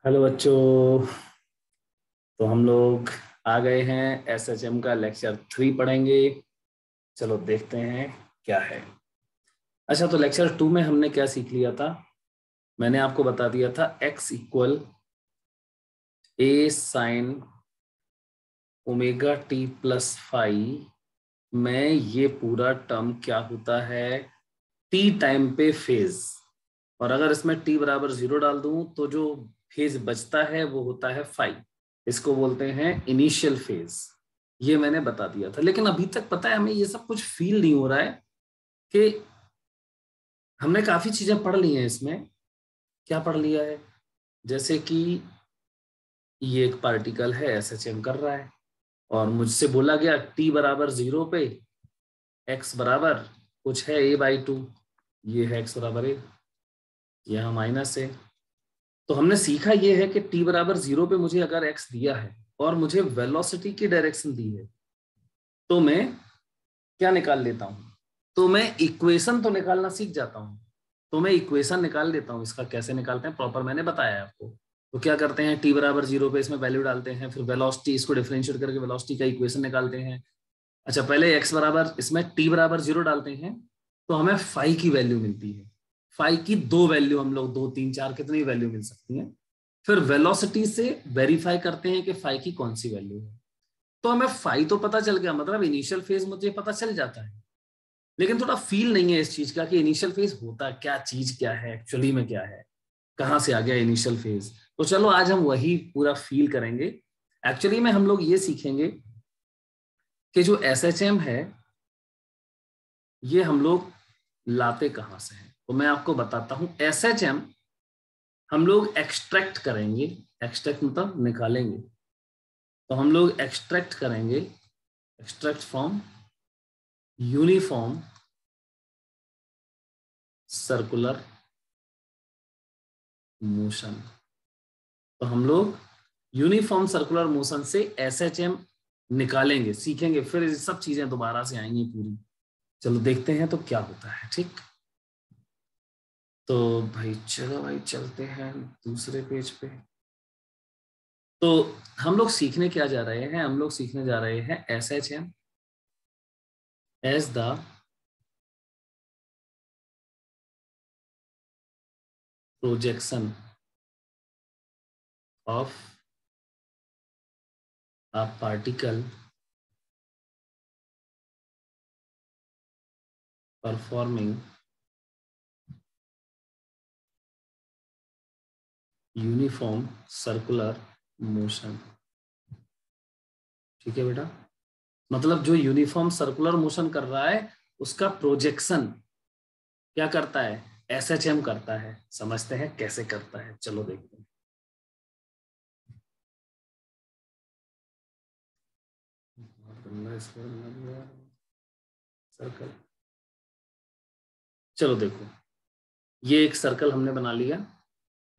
Hello बच्चों। तो हम लोग आ गए हैं एसएचएम का लेक्चर 3 पढ़ेंगे। चलो देखते हैं क्या है। अच्छा, तो लेक्चर 2 में हमने क्या सीख लिया था? मैंने आपको बता दिया था x equal a sine omega t plus five में ये पूरा टर्म क्या होता है? टी टाइम पे फेज। और अगर इसमें टी बराबर 0 डाल दूं तो जो फेज बचता है वो होता है फाइव। इसको बोलते हैं इनिशियल फेज। ये मैंने बता दिया था, लेकिन अभी तक पता है हमें ये सब कुछ फील नहीं हो रहा है कि हमने काफी चीजें पढ़ ली हैं इसमें। क्या पढ़ लिया है? जैसे कि ये एक पार्टिकल है, एसएचएम कर रहा है और मुझसे बोला गया टी बराबर 0 पे एक्स बराबर कुछ है a/2। ये है एक्स बराबर ए, यहाँ माइनस है। तो हमने सीखा ये है कि t बराबर 0 पे मुझे अगर x दिया है और मुझे वेलोसिटी की डायरेक्शन दी है तो मैं क्या निकाल लेता हूं? तो मैं इक्वेशन तो निकालना सीख जाता हूं। तो मैं इक्वेशन निकाल लेता हूं। इसका कैसे निकालते हैं प्रॉपर मैंने बताया है आपको। तो क्या करते हैं, t बराबर 0 पे इसमें वैल्यू डालते हैं, फिर वेलोसिटी इसको डिफरेंशिएट करके वेलोसिटी का इक्वेशन निकालते हैं। अच्छा, पहले x बराबर इसमें t बराबर 0 डालते हैं तो हमें फाई की वैल्यू मिलती है। फाई की दो वैल्यू, हम लोग 2 3 4 कितनी वैल्यू मिल सकती है। फिर वेलोसिटी से वेरीफाई करते हैं कि फाई की कौन सी वैल्यू है। तो हमें फाई तो पता चल गया, मतलब इनिशियल फेज मुझे पता चल जाता है। लेकिन थोड़ा फील नहीं है इस चीज का कि इनिशियल फेज होता क्या, चीज क्या है, एक्चुअली में क्या है, कहां से आ गया इनिशियल फेज। तो चलो आज हम वही पूरा फील करेंगे। एक्चुअली में हम लोग ये सीखेंगे कि जो एसएचएम है ये हम लोग लाते कहां से हैं। तो मैं आपको बताता हूं। एसएचएम हम लोग एक्सट्रैक्ट करेंगे। एक्सट्रैक्ट मतलब निकालेंगे। तो हम लोग एक्सट्रैक्ट करेंगे, extract from uniform circular motion. तो हम लोग यूनिफॉर्म सर्कुलर मोशन से एसएचएम निकालेंगे, सीखेंगे, फिर ये सब चीजें दोबारा से आएंगी पूरी। चलो देखते हैं तो क्या होता है। ठीक, तो भाई चलो भाई चलते हैं दूसरे पेज पे। तो हम लोग सीखने क्या जा रहे हैं? हम लोग सीखने जा रहे हैं SHM as the projection of a particle performing uniform circular motion. ठीक है बेटा, मतलब जो यूनिफॉर्म सर्कुलर मोशन कर रहा है उसका प्रोजेक्शन क्या करता है? एसएचएम करता है। समझते हैं कैसे करता है, चलो देखते हैं। सर्कल, चलो देखो, ये एक सर्कल हमने बना लिया।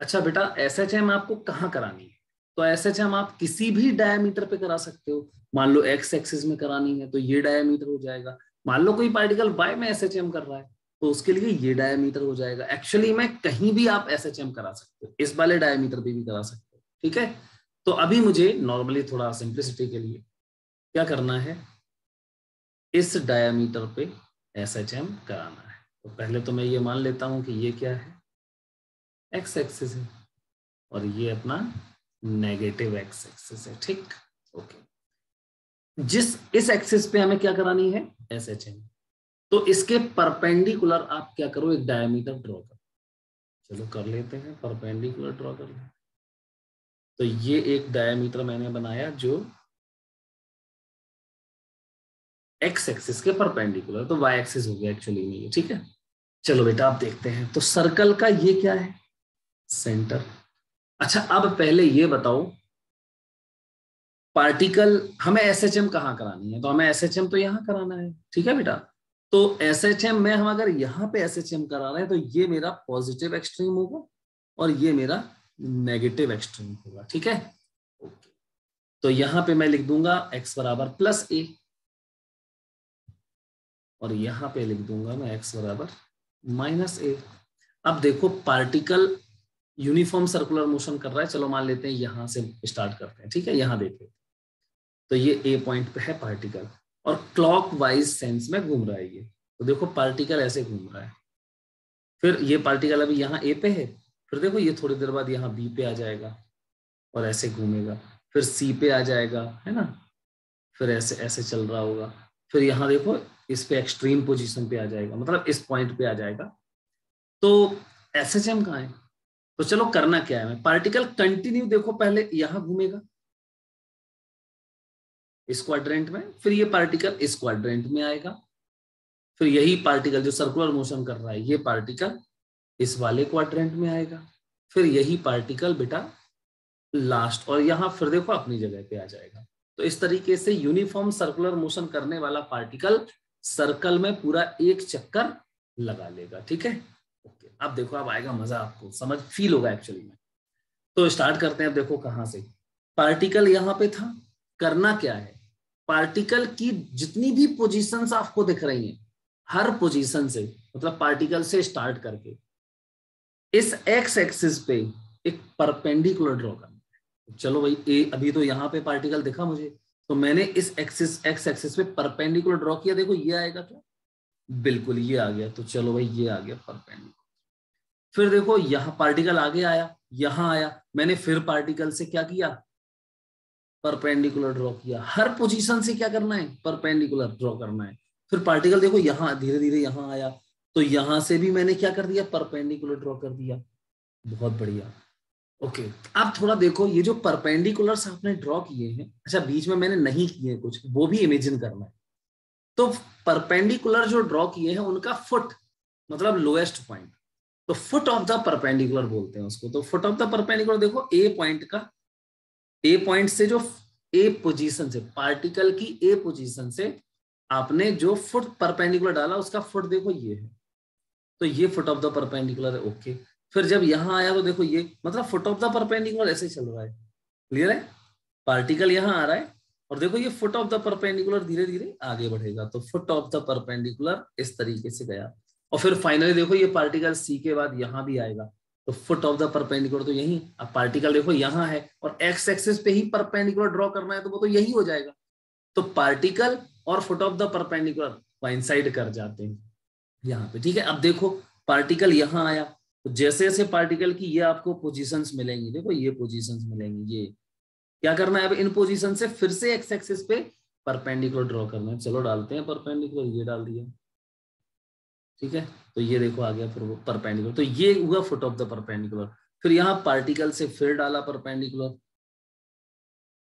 अच्छा बेटा, एसएचएम आपको कहाँ करानी है? तो एसएचएम आप किसी भी डायमीटर पे करा सकते हो। मान लो एक्स एक्सिस में करानी है तो ये डायमीटर हो जाएगा। मान लो कोई पार्टिकल वाई में एसएचएम कर रहा है तो उसके लिए ये डायमीटर हो जाएगा। एक्चुअली में कहीं भी आप एसएचएम करा सकते हो, इस वाले डायमीटर पे भी करा सकते हो। ठीक है, तो अभी मुझे नॉर्मली थोड़ा सिंप्लिसिटी के लिए क्या करना है, इस डायमीटर पे एसएचएम कराना है। तो पहले तो मैं ये मान लेता हूं कि ये क्या है, एक्स एक्सिस है और ये अपना नेगेटिव एक्स एक्सिस है। ठीक, ओके। जिस इस एक्सिस पे हमें क्या करानी है, एसएचएम। तो इसके परपेंडिकुलर आप क्या करो, एक डायमीटर ड्रॉ करो। चलो कर लेते हैं, परपेंडिकुलर ड्रॉ कर लेते हैं। तो ये एक डायमीटर मैंने बनाया जो एक्स एक्सिस के परपेंडिकुलर, तो वाई एक्सिस हो गया एक्चुअली में ये। ठीक है, चलो बेटा आप देखते हैं। तो सर्कल का ये क्या है, सेंटर। अच्छा, अब पहले ये बताओ, पार्टिकल हमें एसएचएम कहाँ करानी है? तो हमें एसएचएम तो यहाँ कराना है। ठीक है बेटा, तो एसएचएम में हम अगर यहाँ पे एसएचएम करा रहे हैं तो ये मेरा पॉजिटिव एक्सट्रीम होगा और ये मेरा नेगेटिव एक्सट्रीम होगा। ठीक है, ओके। तो यहाँ पे मैं लिख दूंगा x बराबर प्लस ए और यहाँ पे लिख दूंगा मैं x बराबर माइनस ए। अब देखो पार्टिकल यूनिफॉर्म सर्कुलर मोशन कर रहा है, चलो मान लेते हैं यहां से स्टार्ट करते हैं, ठीक है, यहां देखिए तो ये ए पॉइंट पे है पार्टिकल और क्लॉकवाइज सेंस में घूम रहा है ये, तो देखो पार्टिकल ऐसे घूम रहा है, फिर ये पार्टिकल अभी यहाँ ए पे है, फिर देखो ये थोड़ी देर बाद यहाँ बी पे आ जाएगा और ऐसे घूमेगा, फिर सी पे आ जाएगा, है ना, फिर ऐसे ऐसे चल रहा होगा, फिर यहाँ देखो इस पे एक्सट्रीम पोजीशन पे आ जाएगा, मतलब इस पॉइंट पे आ जाएगा। तो एसएचएम कहाँ है? तो चलो करना क्या है, पार्टिकल कंटिन्यू देखो पहले यहाँ घूमेगा इस क्वाड्रेंट में, फिर ये पार्टिकल इस क्वाड्रेंट में आएगा, फिर यही पार्टिकल जो सर्कुलर मोशन कर रहा है ये पार्टिकल इस वाले क्वाड्रेंट में आएगा, फिर यही पार्टिकल बेटा लास्ट, और यहां फिर देखो अपनी जगह पे आ जाएगा। तो इस तरीके से यूनिफॉर्म सर्कुलर मोशन करने वाला पार्टिकल सर्कल में पूरा एक चक्कर लगा लेगा, ठीक है। ओके, अब देखो अब आएगा मजा, आपको समझ फील होगा एक्चुअली में। तो स्टार्ट करते हैं, अब देखो कहां से, पार्टिकल यहां पे था, करना क्या है, पार्टिकल की जितनी भी पोजीशंस आपको दिख रही हैं, हर पोजीशन से मतलब पार्टिकल से स्टार्ट करके इस एक्स एक्सिस पे एक परपेंडिकुलर ड्रॉ करना है। चलो भाई ए, अभी तो यहाँ पे पार्टिकल दिखा मुझे, तो मैंने इस एक्सिस एक्स एक्सिस पे परपेंडिकुलर ड्रॉ किया, देखो ये आएगा क्या, बिल्कुल ये आ गया, तो चलो भाई ये आ गया परपेंडिकुलर। फिर देखो यहाँ पार्टिकल आगे आया, यहाँ आया, मैंने फिर पार्टिकल से क्या किया, परपेंडिकुलर ड्रॉ किया, हर पोजीशन से क्या करना है, परपेंडिकुलर ड्रॉ करना है। फिर पार्टिकल देखो यहाँ धीरे धीरे यहाँ आया, तो यहां से भी मैंने क्या कर दिया, परपेंडिकुलर ड्रॉ कर दिया, बहुत बढ़िया। ओके, अब थोड़ा देखो ये जो परपेंडिकुलर्स आपने ड्रॉ किए हैं, अच्छा बीच में मैंने नहीं किए कुछ, वो भी इमेजिन करना है। तो परपेंडिकुलर जो ड्रॉ किए हैं उनका फुट मतलब लोएस्ट पॉइंट, तो फुट ऑफ द परपेंडिकुलर बोलते हैं उसको। तो फुट ऑफ द परपेंडिकुलर देखो ए पॉइंट का, ए पॉइंट से जो ए पोजीशन से पार्टिकल की ए पोजीशन से आपने जो फुट परपेंडिकुलर डाला उसका फुट देखो ये है, तो ये फुट ऑफ द परपेंडिकुलर है। ओके, फिर जब यहां आया तो देखो ये मतलब फुट ऑफ द परपेंडिकुलर ऐसे चल रहा है, क्लियर है, पार्टिकल यहां आ रहा है और देखो ये फुट ऑफ द परपेंडिकुलर धीरे धीरे आगे बढ़ेगा, तो फुट ऑफ द परपेंडिकुलर इस तरीके से गया, और फिर फाइनली देखो ये पार्टिकल सी के बाद यहां भी आएगा, तो फुट ऑफ द परपेंडिकुलर तो यही, अब पार्टिकल देखो यहां है और एक्स एक्सिस पे ही परपेंडिकुलर ड्रॉ करना है, तो वो तो यही हो जाएगा। तो पार्टिकल और foot of the perpendicular coincide कर जाते हैं यहाँ पे, ठीक है। अब देखो पार्टिकल यहाँ आया, तो जैसे जैसे पार्टिकल की ये आपको पोजीशंस मिलेंगी, देखो ये पोजीशंस मिलेंगी, ये क्या करना है, अब इन पोजीशन से फिर से एक्स एक्सिस पे परपेंडिकुलर ड्रॉ करना है। चलो डालते हैं परपेंडिकुलर, ये डाल दिया, ठीक है, तो ये देखो आ गया फिर वो परपेंडिकुलर, तो ये हुआ फुट ऑफ द परपेंडिकुलर। फिर यहाँ पार्टिकल से फिर डाला परपेंडिकुलर,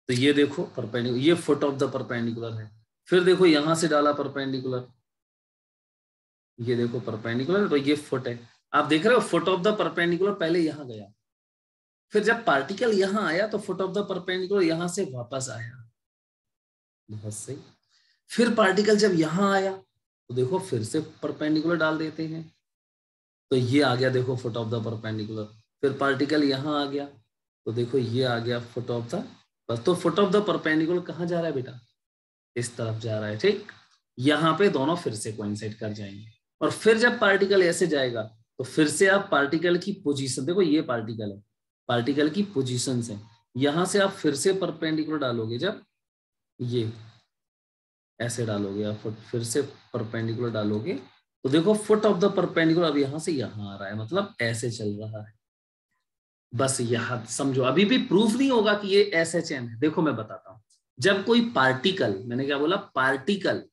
तो ये देखो परपेंडिकुलर, ये फुट ऑफ द परपेंडिकुलर है। फिर देखो यहां से डाला परपेंडिकुलर, ये देखो परपेंडिकुलर, तो ये फुट है। आप देख रहे हो फुट ऑफ द परपेंडिकुलर पहले यहां गया, फिर जब पार्टिकल यहां आया तो फुट ऑफ द परपेंडिकुलर यहां से वापस आया, बहुत सही। फिर पार्टिकल जब यहां आया तो देखो फिर से परपेंडिकुलर डाल देते हैं, तो ये आ गया देखो फुट ऑफ द परपेंडिकुलर। फिर पार्टिकल यहां आ गया तो देखो ये आ गया फुट ऑफ द, बस तो फुट ऑफ द परपेंडिकुलर कहां जा रहा है बेटा, इस तरफ जा रहा है, ठीक। यहाँ पे दोनों फिर से कोइंसाइड कर जाएंगे, और फिर जब पार्टिकल ऐसे जाएगा तो फिर से आप पार्टिकल की पोजीशन देखो, ये पार्टिकल है, पार्टिकल की पोजीशन से यहां से आप फिर से परपेंडिकुलर डालोगे, जब ये ऐसे डालोगे आप फिर से परपेंडिकुलर डालोगे, तो देखो फुट ऑफ द परपेंडिकुलर अब यहां से यहां आ रहा है, मतलब ऐसे चल रहा है। बस यह समझो, अभी भी प्रूफ नहीं होगा कि ये एसएचएम है। देखो मैं बताता हूं, जब कोई पार्टिकल, मैंने क्या बोला, पार्टिकल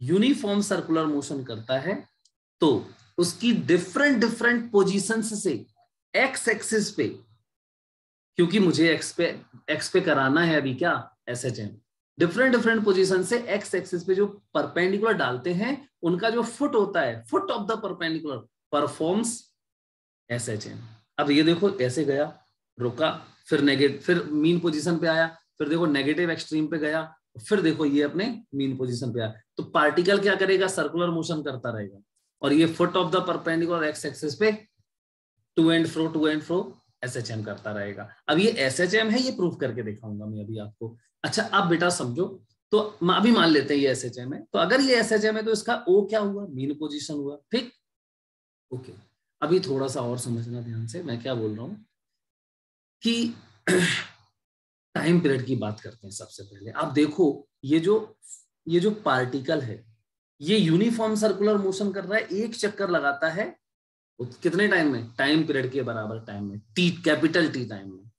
यूनिफॉर्म सर्कुलर मोशन करता है तो उसकी डिफरेंट डिफरेंट पोजीशंस से एक्स एक्सिस पे, क्योंकि मुझे एक्स पे कराना है अभी क्या, एसएचएम, डिफरेंट डिफरेंट पोजीशन से एक्स एक्सिस पे जो परपेंडिकुलर डालते हैं उनका जो फुट होता है, foot of the perpendicular performs SHM. अब ये देखो ऐसे गया, रुका, फिर नेगेटिव, फिर मीन पोजीशन पे आया, फिर देखो नेगेटिव एक्सट्रीम पे गया, फिर देखो ये अपने मीन पोजीशन पे आया, तो पार्टिकल क्या करेगा, सर्कुलर मोशन करता रहेगा, और ये foot of the perpendicular x axis पे टू एंड फ्रो एसएचएम करता रहेगा। अब ये एसएचएम है, ये प्रूफ करके दिखाऊंगा मैं अभी आपको। अच्छा अब बेटा समझो, तो अभी मान लेते हैं ये एसएचएम है, तो अगर ये एसएचएम है तो इसका ओ क्या हुआ, मीन पोजीशन हुआ, ठीक। ओके, अभी थोड़ा सा और समझना ध्यान से, मैं क्या बोल रहा हूँ, कि टाइम पीरियड की बात करते हैं। सबसे पहले आप देखो, ये जो पार्टिकल है ये यूनिफॉर्म सर्कुलर मोशन कर रहा है, एक चक्कर लगाता है कितने टाइम में, टाइम पीरियड के बराबर टाइम में, टी, कैपिटल टी टाइम में।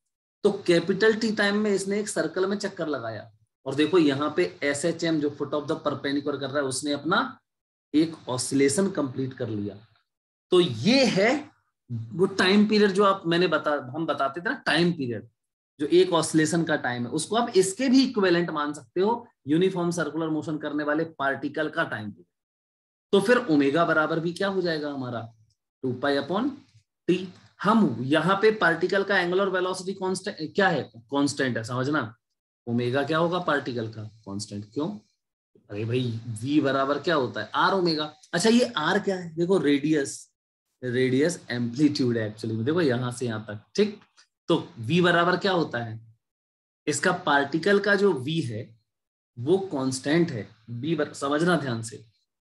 तो कैपिटल टी टाइम में इसने एक सर्कल में चक्कर लगाया, और देखो यहाँ पे SHM जो फुट ऑफ द परपेंडिकुलर कर रहा है उसने अपना एक ऑसिलेशन कंप्लीट कर लिया। तो ये है वो टाइम पीरियड जो हम बताते थे ना, टाइम पीरियड जो एक ऑसिलेशन का टाइम है, उसको आप इसके भी इक्विवेलेंट मान सकते हो, यूनिफॉर्म सर्कुलर मोशन करने वाले पार्टिकल का टाइम पीरियड। तो फिर ओमेगा बराबर भी क्या हो जाएगा हमारा, 2π/t। हम यहाँ पे पार्टिकल का एंगुलर वेलोसिटी कांस्टेंट क्या है, कांस्टेंट है, समझना। ओमेगा क्या होगा पार्टिकल का, कांस्टेंट। क्यों, अरे भाई v बराबर क्या होता है, r ओमेगा। अच्छा ये r क्या है, देखो रेडियस एम्पलीट्यूड है एक्चुअली में, देखो यहां से यहां तक, ठीक। तो v बराबर क्या होता है, इसका पार्टिकल का जो v है वो कांस्टेंट है। समझना ध्यान से,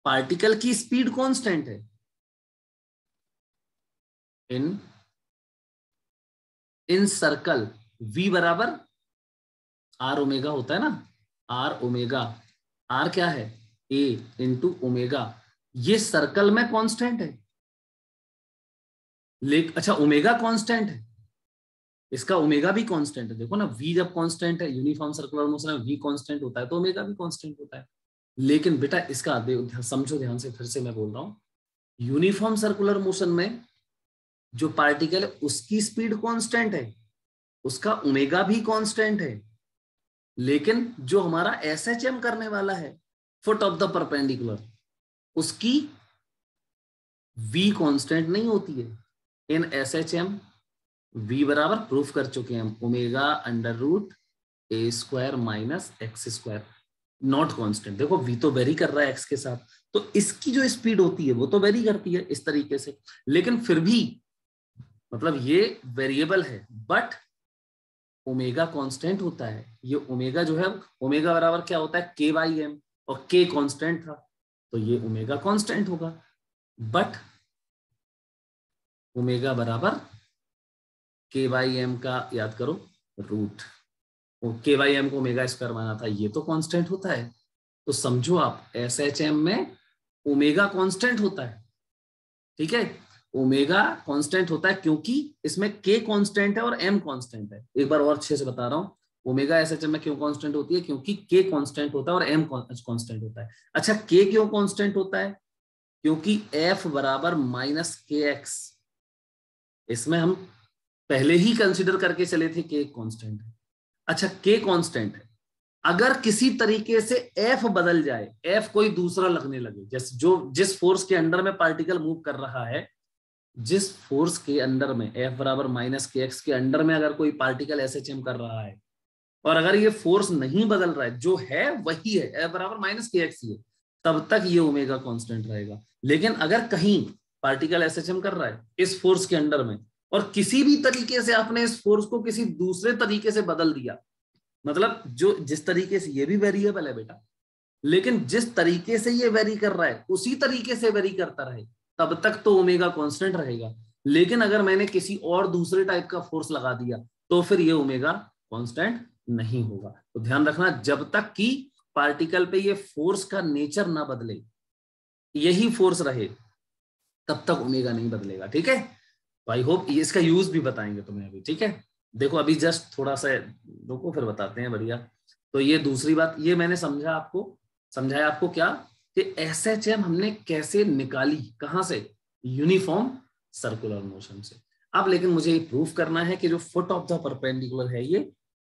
पार्टिकल की स्पीड कांस्टेंट है इन सर्कल, v बराबर r ओमेगा होता है ना, r ओमेगा, r क्या है a इंटू ओमेगा, ये सर्कल में कांस्टेंट है। अच्छा ओमेगा कांस्टेंट है, इसका ओमेगा भी कांस्टेंट है। देखो ना, v जब कांस्टेंट है यूनिफॉर्म सर्कुलर मोशन में v कांस्टेंट होता है तो ओमेगा भी कांस्टेंट होता है। लेकिन बेटा इसका समझो ध्यान से, फिर से मैं बोल रहा हूं, यूनिफॉर्म सर्कुलर मोशन में जो पार्टिकल है उसकी स्पीड कांस्टेंट है, उसका ओमेगा भी कांस्टेंट है। लेकिन जो हमारा SHM करने वाला है फुट ऑफ द परपेंडिकुलर, उसकी v कांस्टेंट नहीं होती है। इन SHM v बराबर प्रूफ कर चुके हैं हम, ω√a² - x², नॉट कांस्टेंट। देखो v तो वेरी कर रहा है x के साथ, तो इसकी जो स्पीड होती है वो तो वेरी करती है इस तरीके से, लेकिन फिर भी मतलब ये वेरिएबल है, बट ओमेगा कांस्टेंट होता है। ये ओमेगा जो है, ओमेगा बराबर क्या होता है k/m, और k कांस्टेंट था तो ये ओमेगा कांस्टेंट होगा, बट ओमेगा बराबर k/m का याद करो रूट, k/m को ओमेगा स्क्वायर माना था, ये तो कांस्टेंट होता है। तो समझो आप SHM में ओमेगा कांस्टेंट होता है, ठीक है, ओमेगा कांस्टेंट होता है क्योंकि इसमें k कांस्टेंट है और m कांस्टेंट है। एक बार और अच्छे से बता रहा हूं, ओमेगा SHM में क्यों कांस्टेंट होती है, क्योंकि k कांस्टेंट होता है और m कांस्टेंट होता है। अच्छा k क्यों कांस्टेंट होता है, क्योंकि f बराबर -kx, इसमें हम पहले ही कंसिडर करके चले थे k कांस्टेंट है। अच्छा k कांस्टेंट है, अगर किसी तरीके से f बदल जाए, f कोई दूसरा लगने लगे, जैसे जिस फोर्स के अंडर में पार्टिकल मूव कर रहा है, जिस फोर्स के अंडर में F बराबर -kx के अंडर में अगर कोई पार्टिकल SHM कर रहा है, और अगर ये फोर्स नहीं बदल रहा है, जो है वही है, F बराबर -kx ही है, तब तक ये ओमेगा कांस्टेंट रहेगा। लेकिन अगर कहीं पार्टिकल SHM कर रहा है इस फोर्स के अंडर में, और किसी भी तरीके से आपने इस फोर्स को किसी दूसरे तरीके से बदल दिया, मतलब जो जिस तरीके से, ये भी वेरिएबल है बेटा, लेकिन जिस तरीके से ये वेरी कर रहा है उसी तरीके से वेरी करता रहे, तब तक तो ओमेगा कांस्टेंट रहेगा। लेकिन अगर मैंने किसी और दूसरे टाइप का फोर्स लगा दिया तो फिर ये ओमेगा कांस्टेंट नहीं होगा। तो ध्यान रखना, जब तक कि पार्टिकल पे ये फोर्स का नेचर ना बदले, यही फोर्स रहे, तब तक ओमेगा नहीं बदलेगा, ठीक है। तो आई होप इसका यूज भी बताएंगे तुम्हें अभी, ठीक है। देखो अभी जस्ट थोड़ा सा रुको, फिर बताते हैं, बढ़िया। तो ये दूसरी बात, ये मैंने समझाया आपको क्या, कि SHM हमने कैसे निकाली, कहां से, यूनिफॉर्म सर्कुलर मोशन से। अब लेकिन मुझे ये प्रूफ करना है कि जो फुट ऑफ द परपेंडिकुलर है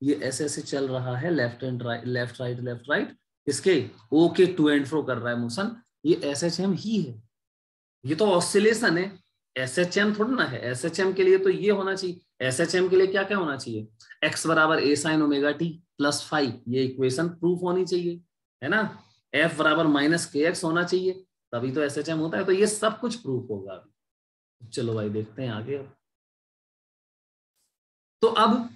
ये ऐसे ऐसे चल रहा है, लेफ्ट राइट, इसके ओ के टू एंड फ्रो कर रहा है मोशन, ये SHM ही है। ये तो ऑसिलेशन है, SHM थोड़ा ना है। SHM के लिए तो ये होना चाहिए, SHM के लिए क्या क्या होना चाहिए, x बराबर a sin ω t plus five, ये इक्वेशन प्रूफ होनी चाहिए, है ना। f बराबर -kx होना चाहिए, तभी तो SHM होता है। तो ये सब कुछ प्रूफ होगा अभी। चलो भाई देखते हैं आगे। तो अब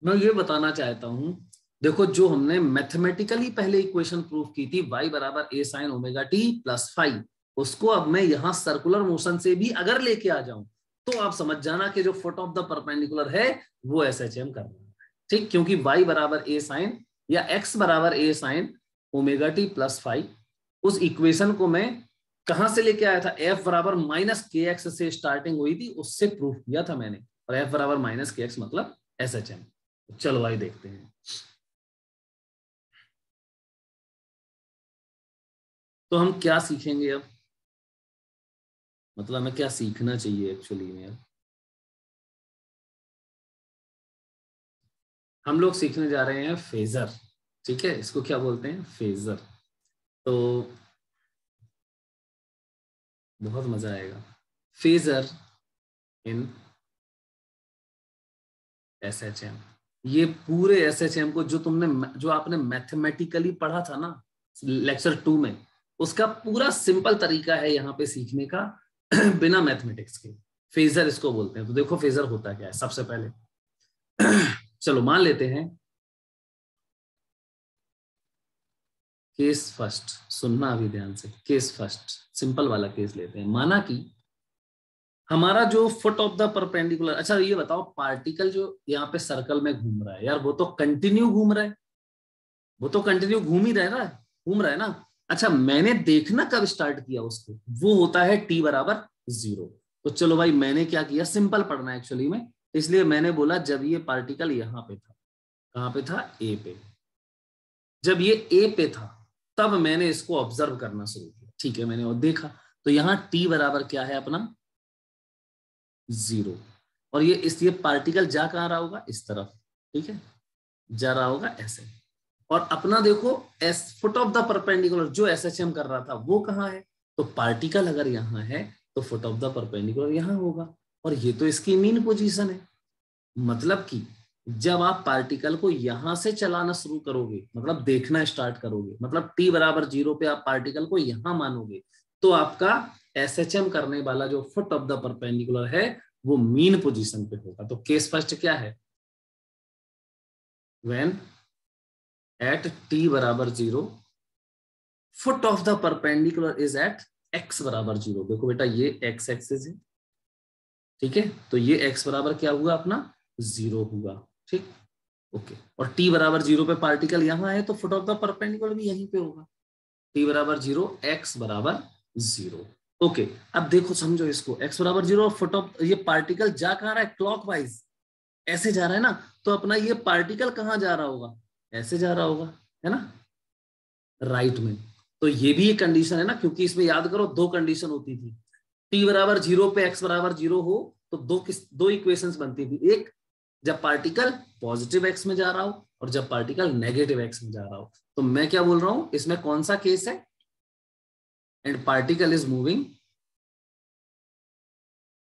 मैं ये बताना चाहता हूं, देखो जो हमने मैथमेटिकली पहले इक्वेशन प्रूफ की थी, y बराबर a sin ω t plus five, उसको अब मैं यहां सर्कुलर मोशन से भी अगर लेके आ जाऊं तो आप समझ जाना कि जो फुट ऑफ द परपेंडिकुलर है वो SHM कर रहा है, ठीक, क्योंकि y बराबर a साइन या x बराबर a sine omega t plus five, उस इक्वेशन को मैं कहां से लेके आया था, f बराबर माइनस के एक्स से स्टार्टिंग हुई थी, उससे प्रूफ किया था मैंने, और f बराबर माइनस के एक्स मतलब SHM। चलो भाई देखते हैं। तो हम क्या सीखेंगे अब, मतलब हमें क्या सीखना चाहिए एक्चुअली में। हम लोग सीखने जा रहे हैं फेजर, ठीक है, इसको क्या बोलते हैं, फेजर। तो बहुत मजा आएगा। फेजर इन SHM, ये पूरे SHM को जो आपने मैथमेटिकली पढ़ा था ना लेक्चर 2 में, उसका पूरा सिंपल तरीका है यहाँ पे सीखने का बिना मैथमेटिक्स के। फेजर इसको बोलते हैं। तो देखो फेजर होता क्या है सबसे पहले। चलो मान लेते हैं, केस फर्स्ट, सुनना अभी ध्यान से, केस फर्स्ट सिंपल वाला केस लेते हैं। माना कि हमारा जो फुट ऑफ द परपेंडिकुलर, अच्छा ये बताओ, पार्टिकल जो यहाँ पे सर्कल में घूम रहा है यार, वो तो कंटिन्यू घूम रहा है, वो तो कंटिन्यू घूम ही रहा है, घूम रहा है ना। अच्छा मैंने देखना कब स्टार्ट किया उसको, वो होता है t बराबर 0। तो चलो भाई मैंने क्या किया, सिंपल पढ़ना है एक्चुअली में, इसलिए मैंने बोला जब ये पार्टिकल यहाँ पे था, कहाँ पे था, ए पे, जब ये ए पे था तब मैंने इसको ऑब्जर्व करना शुरू किया, ठीक है, मैंने और देखा, तो यहाँ t बराबर क्या है अपना 0, और ये पार्टिकल जा कहाँ रहा होगा, इस तरफ, ठीक है, जा रहा होगा ऐसे। और अपना देखो S foot of the perpendicular जो SHM कर रहा था वो कहाँ है, तो पार्टिकल अगर यहाँ है तो फुट ऑफ द परपेंडिकुलर यहाँ होगा, और ये तो इसकी मीन पोजीशन है। मतलब कि जब आप पार्टिकल को यहां से चलाना शुरू करोगे, मतलब देखना स्टार्ट करोगे, मतलब t बराबर 0 पे आप पार्टिकल को यहां मानोगे, तो आपका SHM करने वाला जो फुट ऑफ द परपेंडिकुलर है वो मीन पोजीशन पे होगा। तो केस फर्स्ट क्या है, व्हेन एट t बराबर 0 foot of the perpendicular is at x बराबर 0। देखो बेटा ये x एक्सिस है, ठीक है, तो ये x बराबर क्या हुआ अपना 0 हुआ, ठीक, ओके। और t बराबर 0 पे पार्टिकल यहां है तो फुट ऑफ द परपेंडिकुलर भी यहीं पे होगा, t बराबर 0 x बराबर 0। ओके, अब देखो समझो इसको, x बराबर 0 फुट ऑफ, ये पार्टिकल जा कहाँ रहा है, क्लॉकवाइज ऐसे जा रहा है ना, तो अपना ये पार्टिकल कहाँ जा रहा होगा, ऐसे जा रहा होगा, है ना, राइट में। तो ये भी एक कंडीशन है ना, क्योंकि इसमें याद करो दो कंडीशन होती थी, t बराबर 0 पे x बराबर 0 हो तो दो इक्वेशंस बनती थी, एक जब पार्टिकल पॉजिटिव x में जा रहा हो और जब पार्टिकल नेगेटिव x में जा रहा हो। तो मैं क्या बोल रहा हूं, इसमें कौन सा केस है, एंड पार्टिकल इज मूविंग,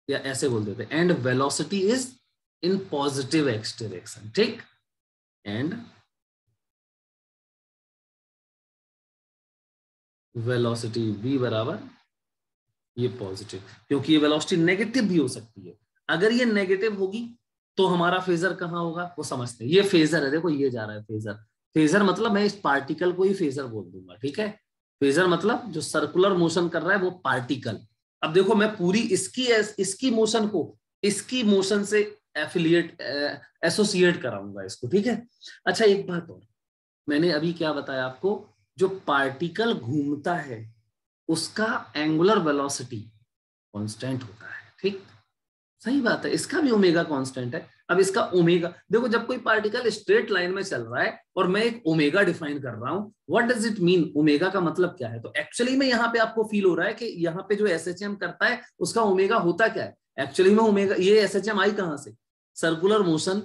या ऐसे बोल देते and velocity is in positive x direction, ठीक, एंड वेलोसिटी v बराबर ये पॉजिटिव, क्योंकि ये वेलोसिटी नेगेटिव भी हो सकती है। अगर ये नेगेटिव होगी तो हमारा फेजर कहाँ होगा वो समझते हैं। ये फेजर है, देखो ये जा रहा है फेजर, फेजर मतलब मैं इस पार्टिकल को ही फेजर बोल दूंगा, ठीक है, फेजर मतलब जो सर्कुलर मोशन कर रहा है वो पार्टिकल। अब देखो मैं पूरी इसकी मोशन को इसकी मोशन से एफिलिएट एसोसिएट कराऊंगा इसको, ठीक है। अच्छा एक बात और, मैंने अभी क्या बताया आपको, जो पार्टिकल घूमता है उसका एंगुलर वेलोसिटी कांस्टेंट होता है, ठीक, सही बात है, इसका भी ओमेगा कांस्टेंट है। अब इसका ओमेगा देखो, जब कोई पार्टिकल स्ट्रेट लाइन में चल रहा है और मैं एक ओमेगा डिफाइन कर रहा हूं, what does it mean, omega का मतलब क्या है, तो एक्चुअली में यहाँ पे आपको फील हो रहा है कि यहाँ पे जो SHM करता है उसका ओमेगा होता क्या है, एक्चुअली में ओमेगा, ये SHM आई कहां से, सर्कुलर मोशन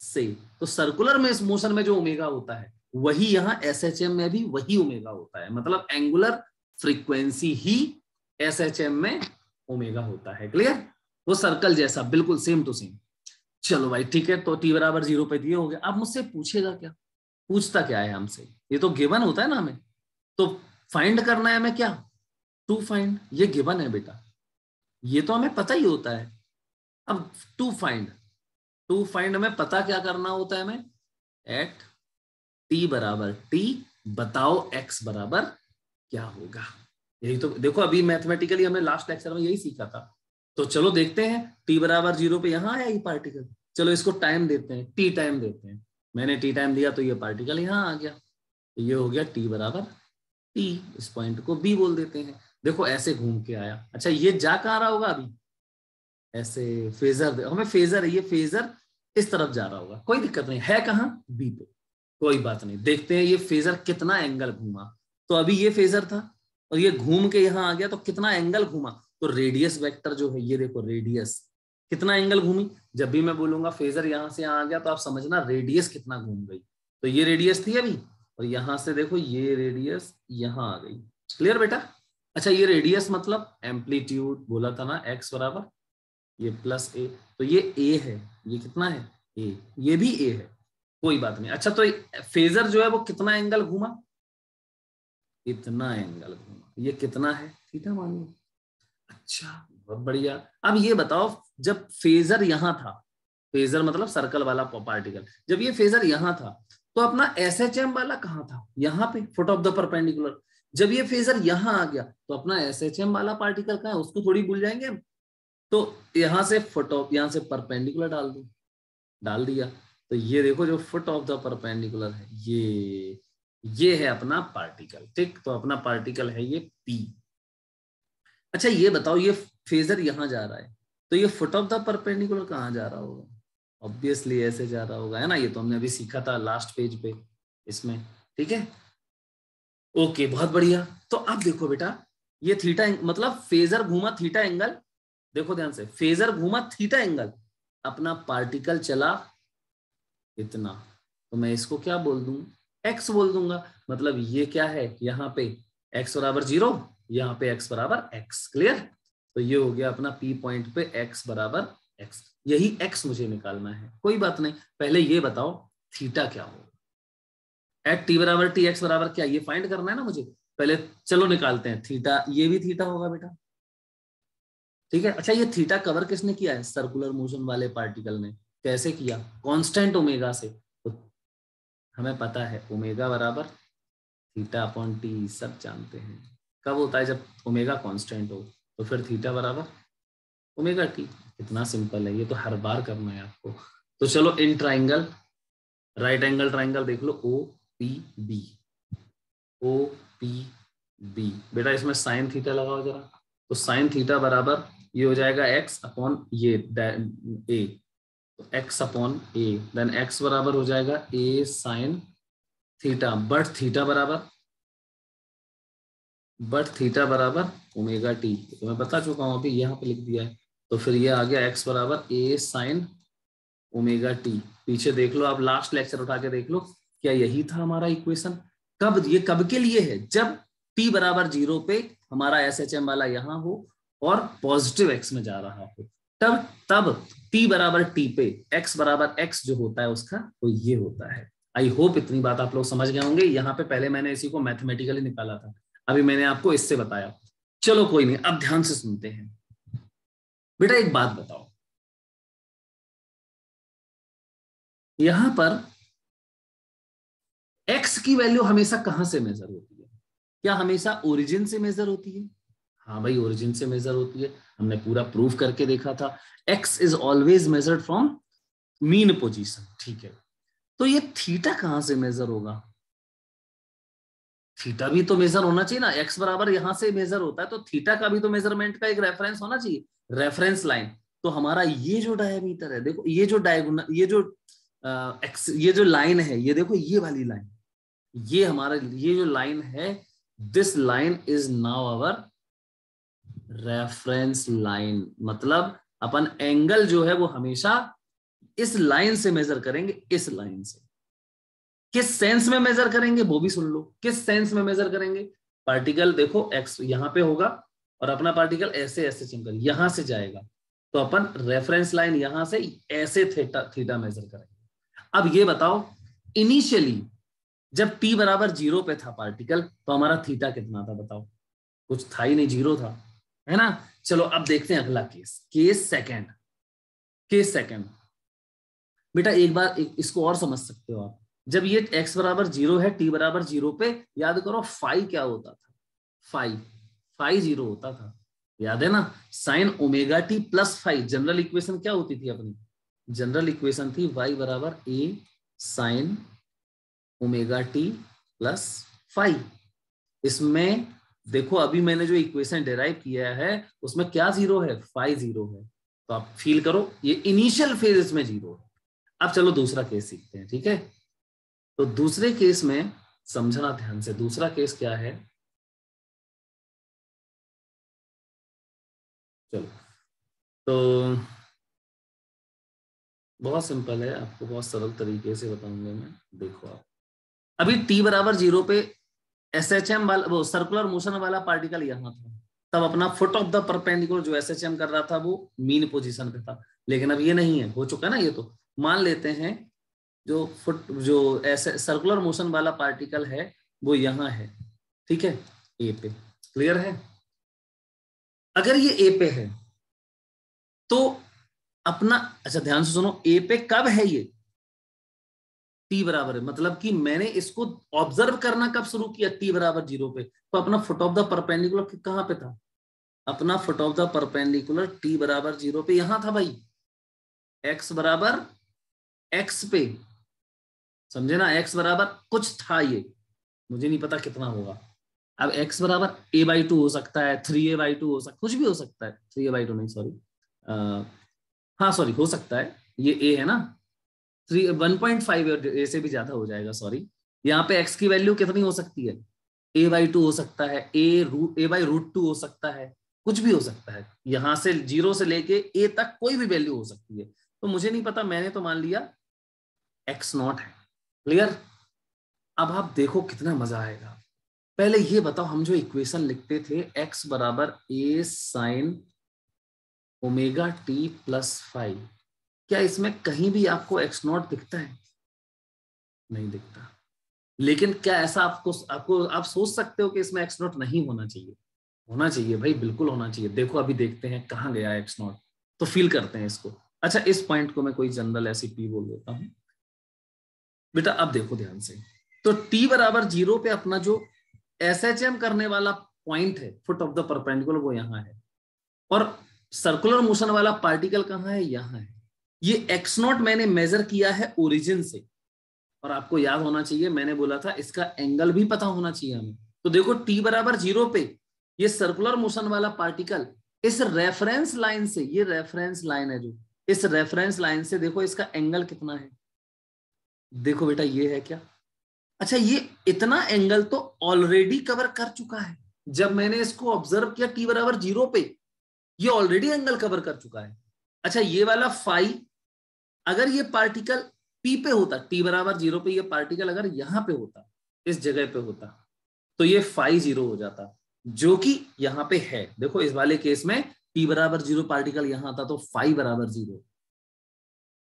से, तो सर्कुलर में इस मोशन में जो ओमेगा होता है वही यहाँ SHM में भी वही ओमेगा होता है, मतलब एंगुलर फ्रीक्वेंसी ही SHM में ओमेगा होता है, क्लियर, वो सर्कल जैसा बिल्कुल सेम टू सेम। चलो भाई ठीक है, तो t बराबर 0 पे दिए हो गया। अब मुझसे पूछेगा क्या, पूछता क्या है हमसे, ये तो गिवन होता है ना हमें, तो फाइंड करना है हमें क्या, टू फाइंड, ये गिवन है बेटा, ये तो हमें पता ही होता है। अब टू फाइंड हमें पता क्या करना होता है हमें, एट t बराबर t बताओ x बराबर क्या होगा। यही तो देखो अभी मैथमेटिकली हमने लास्ट लेक्चर में यही सीखा था। तो चलो देखते हैं, टी बराबर 0 पे यहाँ आया ये पार्टिकल, चलो इसको टाइम देते हैं, टी टाइम देते हैं, मैंने टी टाइम दिया तो ये पार्टिकल यहाँ आ गया, तो ये हो गया टी बराबर टी, इस पॉइंट को बी बोल देते हैं। देखो ऐसे घूम के आया। अच्छा ये जा कहाँ रहा होगा अभी, ऐसे फेजर, हमें फेजर है, ये फेजर इस तरफ जा रहा होगा, कोई दिक्कत नहीं है, कहाँ बी पे, कोई बात नहीं। देखते हैं ये फेजर कितना एंगल घूमा, तो अभी ये फेजर था और ये घूम के यहाँ आ गया, तो कितना एंगल घूमा, तो रेडियस वेक्टर जो है ये देखो, रेडियस कितना एंगल घूमी। जब भी मैं बोलूंगा फेजर यहाँ से यहाँ आ गया तो आप समझना रेडियस कितना घूम गई, तो ये रेडियस थी अभी, और यहां से देखो ये रेडियस यहाँ आ गई। क्लियर बेटा? अच्छा ये रेडियस मतलब एम्पलीट्यूड बोला था ना, एक्स बराबर ये प्लस ए, तो ये ए है, ये कितना है ए, ये भी ए है, कोई बात नहीं। अच्छा तो फेजर जो है वो कितना एंगल घूमा, इतना एंगल घूमा, ये कितना है थीटा मान लो। अच्छा बहुत बढ़िया। अब ये बताओ जब फेजर यहां था, फेजर मतलब सर्कल वाला पार्टिकल, जब ये फेजर यहां था तो अपना एसएचएम वाला कहां था, यहां पे फुट ऑफ द परपेंडिकुलर। जब ये फेजर यहां आ गया तो अपना एसएचएम वाला पार्टिकल कहां है, उसको थोड़ी भूल जाएंगे हम, तो यहां से फुट ऑफ, यहां से परपेंडिकुलर डाल दो, डाल दिया, तो ये देखो जो फुट ऑफ द परपेंडिकुलर है ये है अपना पार्टिकल, ठीक, तो अपना पार्टिकल है ये पी। अच्छा ये बताओ ये फेजर यहां जा रहा है तो ये फुट ऑफ द परपेंडिकुलर कहां जा रहा होगा, ऑब्वियसली ऐसे जा रहा होगा, है ना, ये तो हमने अभी सीखा था लास्ट पेज पे इसमें, ठीक है। ओके बहुत बढ़िया। तो अब देखो बेटा ये थीटा मतलब फेजर घूमा थीटा एंगल, देखो ध्यान से, फेजर घूमा थीटा एंगल, अपना पार्टिकल चला इतना, तो मैं इसको क्या बोल दूं, एक्स बोल दूंगा। मतलब ये क्या है, यहाँ पे x बराबर 0, यहाँ पे x बराबर x। क्लियर? तो ये हो गया अपना P पॉइंट पे x बराबर x, यही x मुझे निकालना है, कोई बात नहीं। पहले ये बताओ थीटा क्या होगा, एट टी बराबर टी एक्स बराबर क्या, ये फाइंड करना है ना मुझे। पहले चलो निकालते हैं थीटा, ये भी थीटा होगा बेटा, ठीक है। अच्छा ये थीटा कवर किसने किया है, सर्कुलर मोशन वाले पार्टिकल ने। कैसे किया, कांस्टेंट ओमेगा से, तो हमें पता है ओमेगा बराबर थीटा अपॉन टी, सब जानते हैं। कब होता है, जब ओमेगा कांस्टेंट हो, तो फिर थीटा बराबर ओमेगा टी। इतना सिंपल है, ये तो हर बार करना है आपको। तो चलो इन ट्राइंगल, राइट एंगल ट्राइंगल देख लो, O P B, O P B, बेटा इसमें साइन थीटा लगाओ जरा, तो साइन थीटा बराबर ये हो जाएगा x अपॉन ये ए, तो x अपॉन ए, देन x बराबर हो जाएगा a sine theta, but theta बराबर ओमेगा टी, तो मैं बता चुका हूं अभी, यहाँ पे लिख दिया है। तो फिर ये आ गया x बराबर a साइन ओमेगा टी। पीछे देख लो आप, लास्ट लेक्चर उठा के देख लो, क्या यही था हमारा इक्वेशन। कब, ये कब के लिए है, जब t बराबर 0 पे हमारा SHM वाला यहाँ हो और पॉजिटिव x में जा रहा हो, तब t बराबर t पे x बराबर x जो होता है उसका, वो ये होता है। आई होप इतनी बात आप लोग समझ गए होंगे। यहाँ पे पहले मैंने इसी को मैथमेटिकली निकाला था, अभी मैंने आपको इससे बताया। चलो कोई नहीं, अब ध्यान से सुनते हैं। बेटा एक बात बताओ, यहां पर x की वैल्यू हमेशा कहां से मेजर होती है, क्या हमेशा ओरिजिन से मेजर होती है? हाँ भाई ओरिजिन से मेजर होती है, हमने पूरा प्रूफ करके देखा था। x is always measured from mean position, ठीक है। तो ये थीटा कहां से मेजर होगा, थीटा भी तो मेजर होना चाहिए ना, x बराबर यहां से मेजर होता है, तो थीटा का भी तो मेजरमेंट का एक रेफरेंस होना चाहिए, रेफरेंस लाइन। तो हमारा ये जो डायमीटर है, देखो ये जो डायगोनल, ये जो लाइन है, ये देखो ये वाली लाइन, ये हमारा ये जो लाइन है, this line is now our reference line. मतलब अपन एंगल जो है वो हमेशा इस लाइन से मेजर करेंगे, इस लाइन से। किस सेंस में मेजर करेंगे वो भी सुन लो, किस सेंस में मेजर करेंगे। पार्टिकल देखो एक्स यहां पे होगा और अपना पार्टिकल ऐसे ऐसे चमकर यहां से जाएगा, तो अपन रेफरेंस लाइन यहां से ऐसे थीटा मेजर करेंगे। अब ये बताओ इनिशियली जब t बराबर 0 पे था पार्टिकल, तो हमारा थीटा कितना था बताओ, कुछ था ही नहीं, 0 था, है ना। चलो अब देखते हैं अगला केस, केस सेकंड। बेटा एक बार इसको और समझ सकते हो आप, जब ये x बराबर 0 है, t बराबर 0 पे, याद करो फाई क्या होता था, फाई 0 होता था। याद है ना, sine omega t plus five general equation क्या होती थी अपनी, जनरल इक्वेशन थी y बराबर a sine omega t plus five. इसमें देखो अभी मैंने जो इक्वेशन डिराइव किया है उसमें क्या जीरो है, फाइव जीरो है, तो आप फील करो ये इनिशियल फेज इसमें जीरो है। अब चलो दूसरा केस सीखते हैं, ठीक है। तो दूसरे केस में समझना ध्यान से, दूसरा केस क्या है, चलो तो बहुत सिंपल है, आपको बहुत सरल तरीके से बताऊंगा मैं। देखो आप अभी t बराबर जीरो पे SHM वाला वो सर्कुलर मोशन वाला पार्टिकल यहाँ था, तब अपना फुट ऑफ द परपेंडिकुलर जो SHM कर रहा था वो मीन पोजीशन पे था, लेकिन अब ये नहीं है, हो चुका ना ये। तो मान लेते हैं जो फुट जो ऐसे सर्कुलर मोशन वाला पार्टिकल है वो यहाँ है, ठीक है, ए पे। क्लियर है। अगर ये ए पे है तो अपना, अच्छा ध्यान से सुनो, ए पे कब है ये, टी बराबर है, मतलब कि मैंने इसको ऑब्जर्व करना कब शुरू किया, टी बराबर जीरो पे। तो अपना फुट ऑफ द परपेंडिकुलर कहां पे था, अपना foot of the perpendicular T बराबर जीरो पे यहां था भाई, एक्स बराबर एक्स पे, समझे ना, एक्स बराबर कुछ था ये, मुझे नहीं पता कितना होगा। अब एक्स बराबर ए बाई टू हो सकता है, थ्री ए बाई टू हो सकता, कुछ भी हो सकता है, थ्री ए बाई टू नहीं सॉरी, हाँ सॉरी हो सकता है, ये ए है ना, थ्री 1.5 ए से भी ज्यादा हो जाएगा, सॉरी। यहाँ पे एक्स की वैल्यू कितनी हो सकती है, ए बाई टू हो सकता है, ए बाई रूट टू हो सकता है, कुछ भी हो सकता है, यहां से जीरो से लेके ए तक कोई भी वैल्यू हो सकती है। तो मुझे नहीं पता, मैंने तो मान लिया एक्स नॉट है। क्लियर। अब आप देखो कितना मजा आएगा। पहले ये बताओ, हम जो इक्वेशन लिखते थे एक्स बराबर a sine omega t plus five, क्या इसमें कहीं भी आपको एक्स नॉट दिखता है, नहीं दिखता। लेकिन क्या ऐसा आपको आपको आप सोच सकते हो कि इसमें एक्स नॉट नहीं होना चाहिए, होना चाहिए भाई, बिल्कुल होना चाहिए। देखो अभी देखते हैं कहाँ गया एक्स नॉट, तो फील करते हैं इसको। अच्छा इस पॉइंट को मैं कोई जनरल ऐसी पी बोल देता हूं बेटा। अब देखो ध्यान से, तो टी बराबर जीरो पे अपना जो SHM करने वाला पॉइंट है फुट ऑफ द परपेंडिकुलर वो यहाँ है, और सर्कुलर मोशन वाला पार्टिकल कहाँ है, यहाँ है। ये एक्स नॉट मैंने मेजर किया है ओरिजिन से, और आपको याद होना चाहिए मैंने बोला था इसका एंगल भी पता होना चाहिए हमें। तो देखो टी बराबर जीरो पे ये सर्कुलर मोशन वाला पार्टिकल इस रेफरेंस लाइन से, ये रेफरेंस लाइन है जो, इस रेफरेंस लाइन से देखो इसका एंगल कितना है, देखो बेटा ये है क्या। अच्छा ये इतना एंगल तो ऑलरेडी कवर कर चुका है, जब मैंने इसको ऑब्जर्व किया टी बराबर जीरो पे, ये ऑलरेडी एंगल कवर कर चुका है। अच्छा ये वाला फाई, अगर ये पार्टिकल पी पे होता, टी बराबर जीरो पे ये पार्टिकल अगर यहां पे होता, इस जगह पे होता, तो ये फाई जीरो हो जाता, जो कि यहां पे है। देखो इस वाले केस में टी बराबर जीरो पार्टिकल यहां था, तो फाई बराबर जीरो,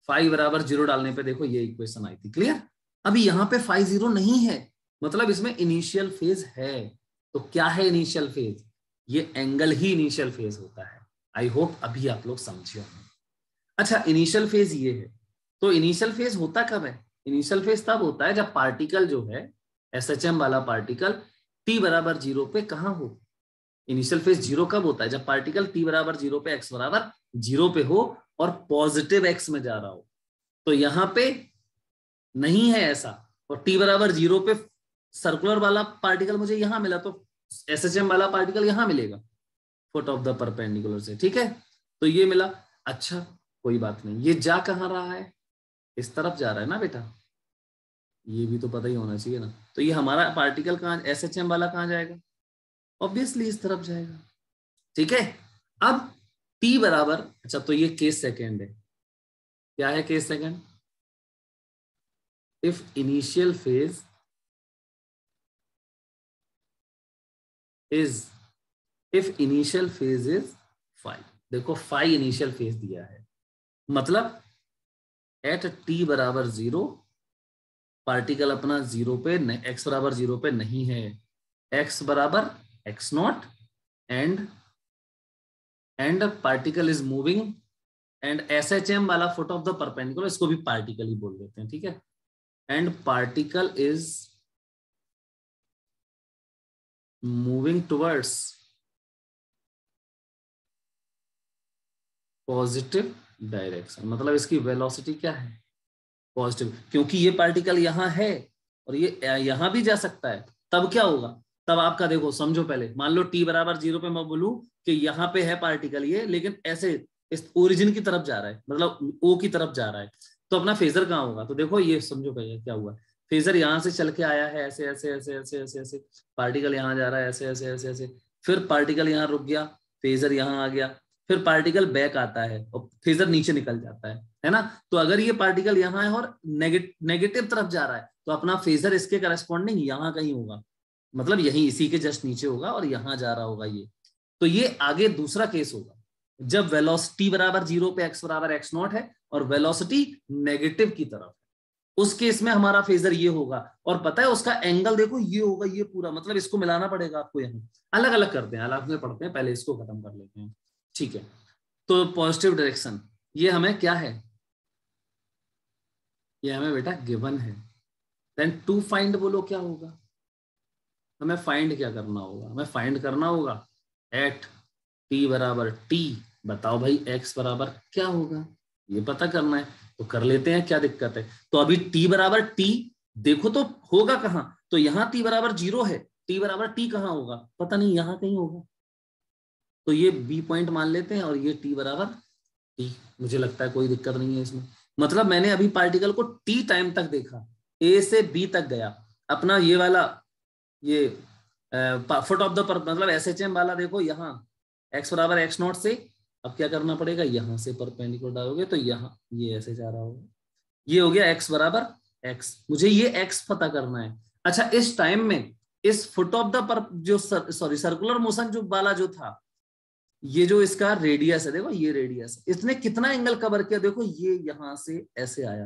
फाई बराबर जीरो डालने पे देखो ये इक्वेशन आई थी। क्लियर। अभी यहां पे फाई जीरो नहीं है, मतलब इसमें इनिशियल फेज है। तो क्या है इनिशियल फेज, ये एंगल ही इनिशियल फेज होता है। आई होप अभी आप लोग समझे होंगे। अच्छा इनिशियल फेज ये है, तो इनिशियल फेज होता कब है, इनिशियल फेज तब होता है जब पार्टिकल जो है SHM वाला पार्टिकल टी बराबर जीरो पे कहां हो। इनिशियल फेज जीरो कब होता है, जब पार्टिकल टी बराबर जीरो पे एक्स बराबर जीरो पे हो और पॉजिटिव एक्स में जा रहा हो। तो यहां पे नहीं है ऐसा, और टी बराबर जीरो पे सर्कुलर वाला पार्टिकल मुझे यहां मिला, तो SHM वाला पार्टिकल यहां मिलेगा फुट ऑफ द परपेंडिकुलर से, ठीक है। तो ये मिला। अच्छा कोई बात नहीं, ये जा कहां रहा है, इस तरफ जा रहा है ना बेटा, ये भी तो पता ही होना चाहिए ना। तो ये हमारा पार्टिकल कहां, SHM वाला कहां जाएगा, ऑब्वियसली इस तरफ जाएगा, ठीक है। अब टी बराबर, अच्छा तो ये केस सेकेंड है, क्या है case second, if initial phase is, if initial phase is five, देखो फाइव इनिशियल फेज दिया है, मतलब एट टी बराबर जीरो पार्टिकल अपना जीरो पे, एक्स बराबर जीरो पे नहीं है, एक्स बराबर x not, and particle is moving, and SHM वाला फुट ऑफ द परपेंडिकुलर, इसको भी पार्टिकल ही बोल देते हैं, ठीक है। And particle is moving towards positive direction, मतलब इसकी वेलोसिटी क्या है, पॉजिटिव, क्योंकि ये पार्टिकल यहाँ है और ये यहाँ भी जा सकता है। तब क्या होगा, तब आपका देखो समझो, पहले मान लो t बराबर 0 पे मैं बोलूं कि यहाँ पे है पार्टिकल ये, लेकिन ऐसे इस ओरिजिन की तरफ जा रहा है, मतलब O की तरफ जा रहा है, तो अपना फेजर कहाँ होगा। तो देखो ये समझो पहले क्या हुआ, फेजर यहाँ से चल के आया है ऐसे ऐसे ऐसे ऐसे ऐसे ऐसे, पार्टिकल यहाँ जा रहा है ऐसे ऐसे ऐसे ऐसे, फिर पार्टिकल यहाँ रुक गया, फेजर यहाँ आ गया, फिर पार्टिकल बैक आता है और फेजर नीचे निकल जाता है ना। तो अगर ये पार्टिकल यहाँ है और नेगेटिव तरफ जा रहा है, तो अपना फेजर इसके करस्पॉन्डिंग यहाँ कहीं होगा, मतलब यही इसी के जस्ट नीचे होगा और यहाँ जा रहा होगा ये। तो ये आगे दूसरा केस होगा जब वेलोसिटी बराबर 0 पे x बराबर x0 है और वेलोसिटी नेगेटिव की तरफ, उस केस में हमारा फेजर ये होगा। और पता है उसका एंगल देखो ये होगा, ये पूरा, मतलब इसको मिलाना पड़ेगा आपको, यहाँ अलग अलग करते हैं, अलग में पढ़ते हैं, पहले इसको खत्म कर लेते हैं, ठीक है। तो पॉजिटिव डायरेक्शन ये हमें क्या है, ये हमें बेटा गिवन है। देन टू फाइंड बोलो क्या होगा, हमें फाइंड क्या करना होगा, हमें फाइंड करना होगा एट t बराबर t, बताओ भाई x बराबर क्या होगा, ये पता करना है। तो कर लेते हैं, क्या दिक्कत है। तो अभी t बराबर t देखो तो होगा कहाँ, तो यहाँ t बराबर 0 है, t बराबर t कहाँ होगा पता नहीं, यहाँ कहीं होगा। तो ये b पॉइंट मान लेते हैं और ये t बराबर t, मुझे लगता है कोई दिक्कत नहीं है इसमें। मतलब मैंने अभी पार्टिकल को t टाइम तक देखा, a से b तक गया, अपना ये वाला ये फुट ऑफ द मतलब SHM वाला देखो यहाँ x बराबर x0 से, अब क्या करना पड़ेगा, यहाँ से परपेंडिकुलर डालोगे तो यहाँ ये ऐसे जा रहा होगा, ये हो गया x बराबर x, मुझे ये x पता करना है। अच्छा इस टाइम में इस फुट ऑफ द जो सॉरी सर्कुलर मोशन जो वाला जो था, ये जो इसका रेडियस है, देखो ये रेडियस है, इसने कितना एंगल कवर किया, देखो ये यहां से ऐसे आया,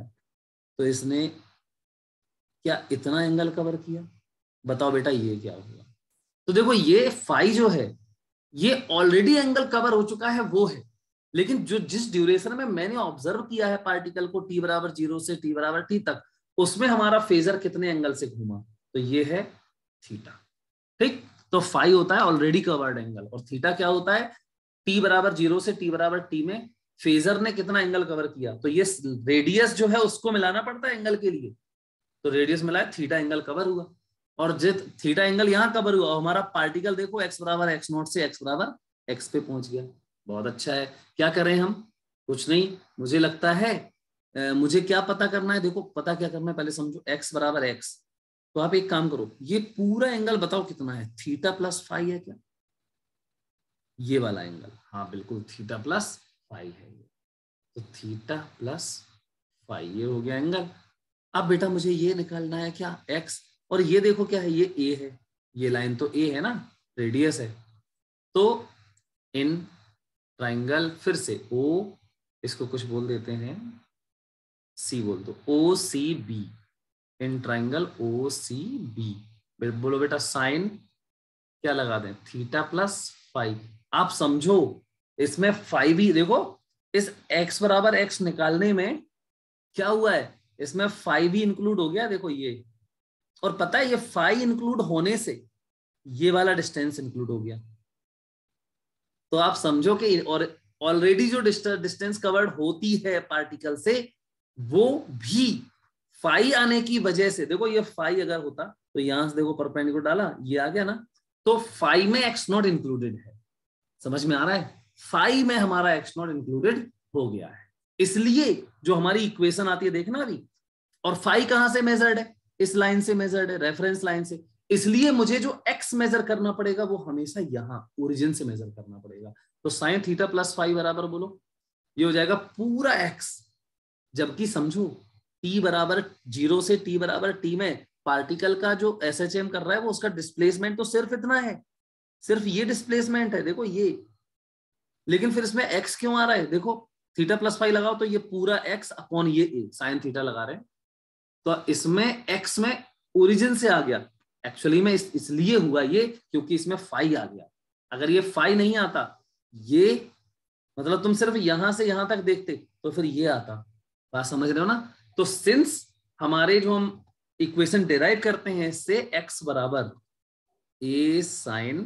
तो इसने क्या इतना एंगल कवर किया, बताओ बेटा ये क्या होगा। तो देखो ये फाई जो है ये ऑलरेडी एंगल कवर हो चुका है वो है, लेकिन जो जिस ड्यूरेशन में मैंने ऑब्जर्व किया है पार्टिकल को t बराबर 0 से t बराबर t तक, उसमें हमारा फेजर कितने एंगल से घूमा, तो ये है थीटा, ठीक। तो फाई होता है ऑलरेडी कवर्ड एंगल और थीटा क्या होता है, t बराबर 0 से t बराबर t में फेजर ने कितना एंगल कवर किया, तो ये रेडियस जो है उसको मिलाना पड़ता है एंगल के लिए, तो रेडियस मिला, थीटा एंगल कवर हुआ और जित थीटा एंगल यहाँ कवर हुआ, हमारा पार्टिकल देखो x बराबर x0 से x बराबर x पे पहुंच गया। बहुत अच्छा है, क्या करें हम, कुछ नहीं, मुझे लगता है मुझे क्या पता करना है, देखो पता क्या करना है पहले समझो, x बराबर x, तो आप एक काम करो, ये पूरा एंगल बताओ कितना है, थीटा प्लस फाई है क्या, ये वाला एंगल, हाँ बिल्कुल थीटा प्लस फाई है, तो थीटा प्लस फाई ये हो गया एंगल। अब बेटा मुझे ये निकालना है क्या, x, और ये देखो क्या है, ये a है, ये लाइन तो a है ना, रेडियस है, तो इन ट्राइंगल फिर से o, इसको कुछ बोल देते हैं c बोल दो, OCB, इन ट्राइंगल OCB, बोलो बेटा साइन क्या लगा दें, थीटा प्लस फाई। आप समझो इसमें फाई भी देखो, इस x बराबर x निकालने में क्या हुआ है, इसमें फाई भी इंक्लूड हो गया, देखो ये, और पता है ये फाई इंक्लूड होने से ये वाला डिस्टेंस इंक्लूड हो गया, तो आप समझो कि और ऑलरेडी जो डिस्टेंस कवर्ड होती है पार्टिकल से, वो भी फाई आने की वजह से, देखो ये फाई अगर होता तो यहां से देखो परपेंडिकुलर डाला, ये आ गया ना, तो फाई में x0 इंक्लूडेड है, समझ में आ रहा है, फाई में हमारा x0 इंक्लूडेड हो गया है, इसलिए जो हमारी इक्वेशन आती है देखना अभी, और फाई कहां से मेजर्ड है, इस लाइन से मेजर्ड है, रेफरेंस लाइन से, इसलिए मुझे जो x मेजर करना पड़ेगा वो हमेशा यहां ओरिजिन से मेजर करना पड़ेगा। तो साइन थीटा प्लस फाई बराबर बोलो, ये हो जाएगा पूरा x, जबकि समझो t बराबर 0 से t बराबर t में पार्टिकल का जो SHM कर रहा है वो उसका डिस्प्लेसमेंट तो सिर्फ इतना है, सिर्फ ये डिस्प्लेसमेंट है, देखो ये, लेकिन फिर इसमें x क्यों आ रहा है, देखो थीटा प्लस फाई लगाओ तो ये पूरा x अपॉन ये a, साइन थीटा लगा रहे हैं, तो इसमें x में ओरिजिन से आ गया, एक्चुअली में इसलिए हुआ ये क्योंकि इसमें फाई आ गया, अगर ये फाई नहीं आता, ये मतलब तुम सिर्फ यहां से यहां तक देखते तो फिर ये आता, बात समझ रहे हो ना। तो सिंस हमारे जो हम इक्वेशन डिराइव करते हैं इससे x बराबर a sine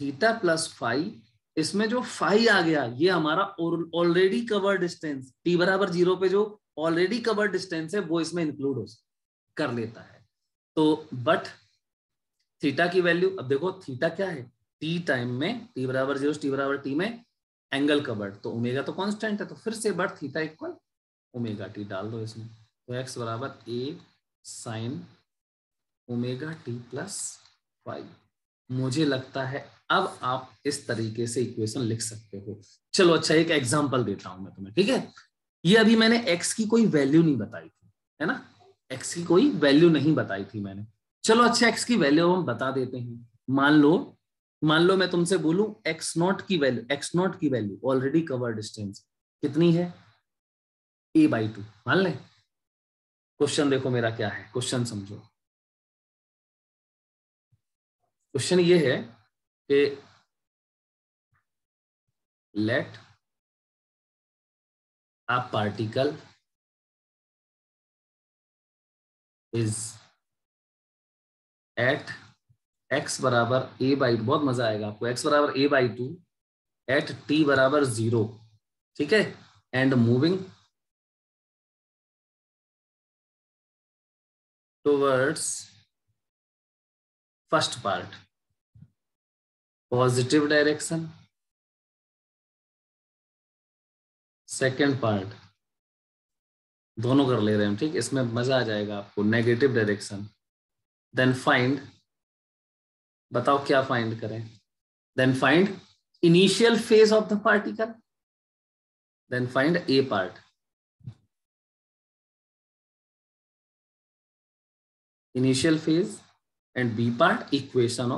theta plus phi इसमें जो फाई आ गया ये हमारा ऑलरेडी कवर्ड डिस्टेंस, t बराबर 0 पे जो ऑलरेडी कवर्ड डिस्टेंस है वो इसमें इंक्लूड हो कर लेता है। तो बट थीटा की वैल्यू, अब देखो थीटा क्या है, t टाइम में t बराबर 0 t बराबर t में एंगल कवर्ड, तो ओमेगा तो कांस्टेंट है, तो फिर से but theta equal omega T डाल दो इसमें, तो x बराबर a sine omega t plus five. मुझे लगता है अब आप इस तरीके से इक्वेशन लिख सकते हो। चलो अच्छा एक एग्जांपल देता हूं मैं तुम्हें, ठीक है। ये अभी मैंने x की कोई वैल्यू नहीं बताई थी, है ना, x की कोई वैल्यू नहीं बताई थी मैंने। चलो अच्छा x की वैल्यू हम बता देते हैं। मान लो मैं तुमसे बोलूं x नॉट की वैल्यू ऑलरेडी कवर डिस्टेंस कितनी है, a/2 मान लें। क्वेश्चन देखो मेरा क्या है, क्वेश्चन समझो। क्वेश्चन ये है कि let a particle is at x बराबर a/2, बहुत मजा आएगा आपको, x बराबर a/2 एट t बराबर 0, ठीक है, and moving towards first part positive direction, second part दोनों कर ले रहे हैं, ठीक, इसमें मजा आ जाएगा आपको, नेगेटिव डायरेक्शन। देन फाइंड, बताओ क्या फाइंड करें, then find initial phase of the particle, then find A part, initial phase and B part, equation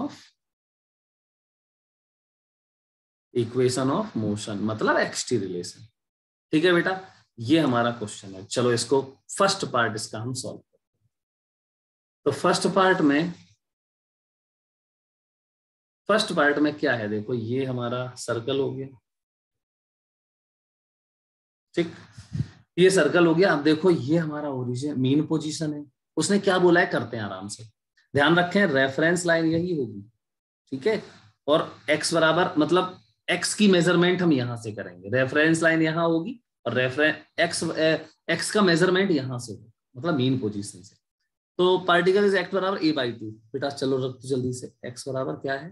of motion, मतलब एक्सटी रिलेशन। ठीक है बेटा, ये हमारा क्वेश्चन है। चलो इसको फर्स्ट पार्ट इसका हम सॉल्व करते हैं। तो फर्स्ट पार्ट में क्या है, देखो ये हमारा सर्कल हो गया, ठीक, ये सर्कल हो गया। अब देखो ये हमारा ओरिजिन मीन पोजीशन है, उसने क्या बोला है, करते हैं आराम से, ध्यान रखें रेफरेंस लाइन यही होगी, ठीक है, और x बराबर मतलब x की मेजरमेंट हम यहां से करेंगे, रेफरेंस लाइन यहां होगी और x का मेजरमेंट यहां से होगा, मतलब मीन पोजीशन से। तो पार्टिकल इज एक्ट बराबर a/2, बेटा चलो रख दो जल्दी से, x बराबर क्या है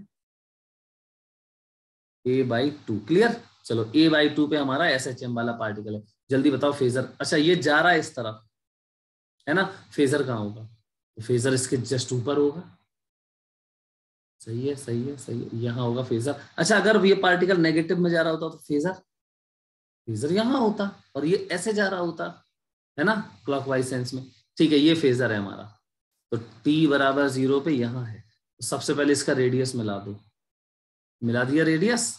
a/2, क्लियर। चलो a/2 पे हमारा SHM वाला पार्टिकल है, जल्दी बताओ फेजर, अच्छा ये जा रहा है इस तरफ, है ना, फेजर कहाँ होगा, तो फेजर इसके जस्ट ऊपर होगा, सही है सही है सही है, यहाँ होगा फेजर। अच्छा अगर ये पार्टिकल नेगेटिव में जा रहा होता तो फेजर फेजर यहाँ होता और ये ऐसे जा रहा होता, है ना, क्लॉकवाइज सेंस में, ठीक है, ये फेजर है हमारा। तो t बराबर 0 पे यहाँ है, तो सबसे पहले इसका रेडियस मिला दो, मिला दिया रेडियस।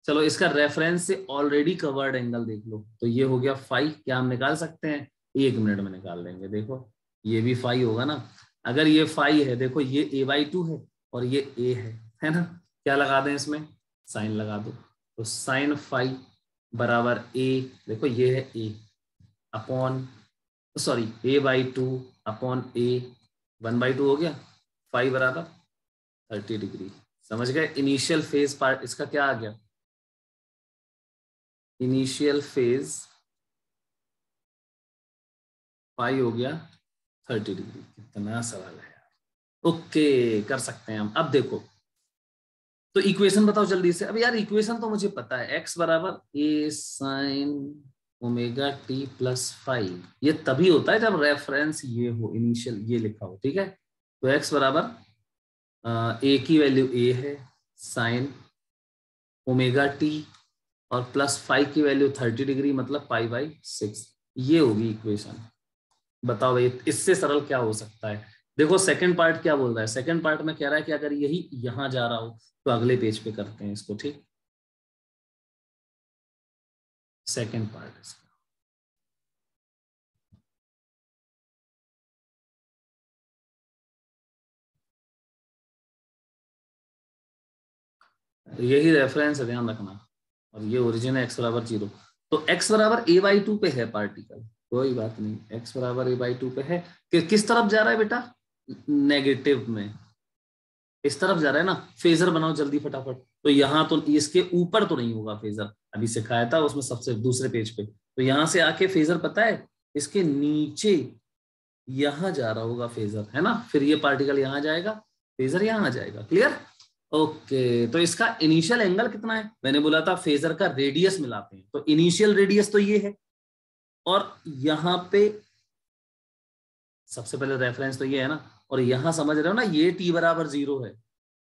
चलो इसका रेफरेंस से ऑलरेडी कवर्ड एंगल देख लो, तो ये हो गया फाई, क्या हम निकाल सकते हैं, 1 मिनट में निकाल लेंगे, देखो ये भी फाई होगा ना। अगर ये फाई है, देखो ये a/2 है और ये a है ना, क्या लगा दें इसमें, साइन लगा दो, तो साइन फाई बराबर a, देखो ये है a upon, sorry a/2 upon a, 1/2 हो गया, फाई बराबर 30 डिग्री। समझ गए, इनिशियल फेज पार्ट इसका क्या आ गया, इनिशियल फेज पाई हो गया 30 डिग्री। कितना सवाल है यार, ओके कर सकते हैं हम। अब देखो तो इक्वेशन बताओ जल्दी से, अब यार इक्वेशन तो मुझे पता है, x बराबर a sine omega t plus five, ये तभी होता है जब रेफरेंस ये हो, इनिशियल ये लिखा हो, ठीक है। तो x बराबर a की वैल्यू a है साइन ओमेगा टी और प्लस फाइव की वैल्यू 30 डिग्री, मतलब π/6, ये होगी इक्वेशन। बताओ भाई इससे सरल क्या हो सकता है। देखो सेकंड पार्ट क्या बोल रहा है, सेकंड पार्ट में कह रहा है कि अगर यही यहां जा रहा हो तो अगले पेज पे करते हैं इसको, ठीक, सेकंड पार्ट इसका, यही रेफरेंस है ध्यान रखना, और ये ओरिजिन है x बराबर 0। तो x बराबर a/2 पे है पार्टिकल, कोई बात नहीं, x बराबर a/2 पे है, किस तरफ जा रहा है बेटा, नेगेटिव में, इस तरफ जा रहा है ना। फेजर बनाओ जल्दी फटाफट, तो यहाँ तो इसके ऊपर तो नहीं होगा फेजर, अभी सिखाया था उसमें सबसे दूसरे पेज पे। तो यहां से आके फेजर पता है इसके नीचे यहां जा रहा होगा फेजर, है ना, फिर ये पार्टिकल यहां जाएगा, फेजर यहां आ जाएगा। क्लियर? ओके, तो इसका इनिशियल एंगल कितना है? मैंने बोला था फेजर का रेडियस मिलाते हैं, तो इनिशियल रेडियस तो ये है, और यहां पे सबसे पहले रेफरेंस तो ये है ना, और यहां समझ रहे हो ना ये t बराबर 0 है,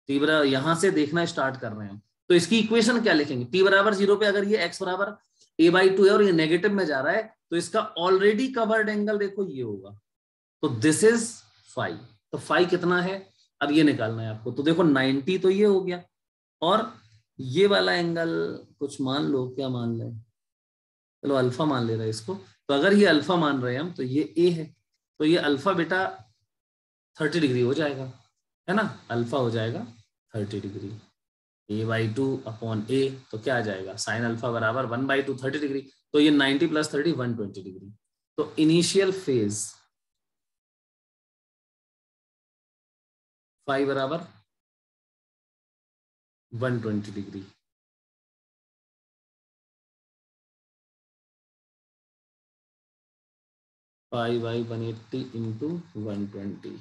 t बराबर यहां से देखना स्टार्ट कर रहे हैं, तो इसकी इक्वेशन क्या लिखेंगे? t बराबर 0 पे अगर ये x बराबर a/2 है और ये नेगेटिव में जा रहा है, तो इसका ऑलरेडी कवर्ड एंगल देखो ये होगा, तो दिस इज फाई। तो फाई कितना है अब ये निकालना है आपको। तो देखो 90 तो ये हो गया, और ये वाला एंगल कुछ मान लो, क्या मान लें, चलो अल्फा मान ले रहे हैं इसको। तो अगर ये अल्फा मान रहे हैं हम, तो ये ए है, तो ये अल्फा बेटा 30 डिग्री हो जाएगा, है ना, अल्फा हो जाएगा 30 डिग्री, a/2 अपॉन ए, तो क्या आ जाएगा साइन अल्फा बराबर 1/2 30 डिग्री, तो ये 90 + 30 120 डिग्री। तो इनिशियल फेज फाई बराबर 120 डिग्री, पाई बाई 180 इंटू 120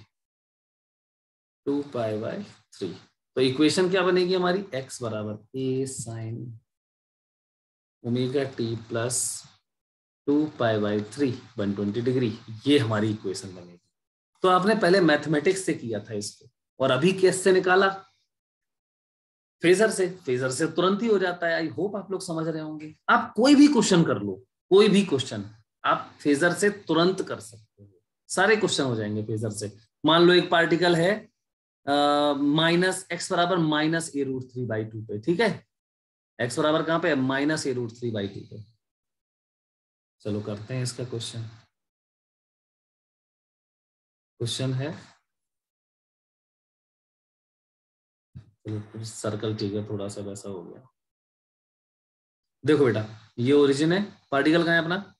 2π/3। तो इक्वेशन क्या बनेगी हमारी? x बराबर a sine omega t plus 2π/3 120 degree, ये हमारी इक्वेशन बनेगी। तो आपने पहले मैथमेटिक्स से किया था इसको, और अभी कैसे निकाला? फेजर से। फेजर से तुरंत ही हो जाता है। आई होप आप लोग समझ रहे होंगे। आप कोई भी क्वेश्चन कर लो, कोई भी क्वेश्चन आप फेजर से तुरंत कर सकते हो, सारे क्वेश्चन हो जाएंगे फेजर से। मान लो एक पार्टिकल है माइनस x बराबर -a√3/2 पे, ठीक है, x बराबर कहां पे? -a√3/2 पे। चलो करते हैं इसका क्वेश्चन। क्वेश्चन है, चलो सर्कल ठीक है, थोड़ा सा वैसा हो गया। देखो बेटा, ये ओरिजिन है, पार्टिकल कहां है अपना?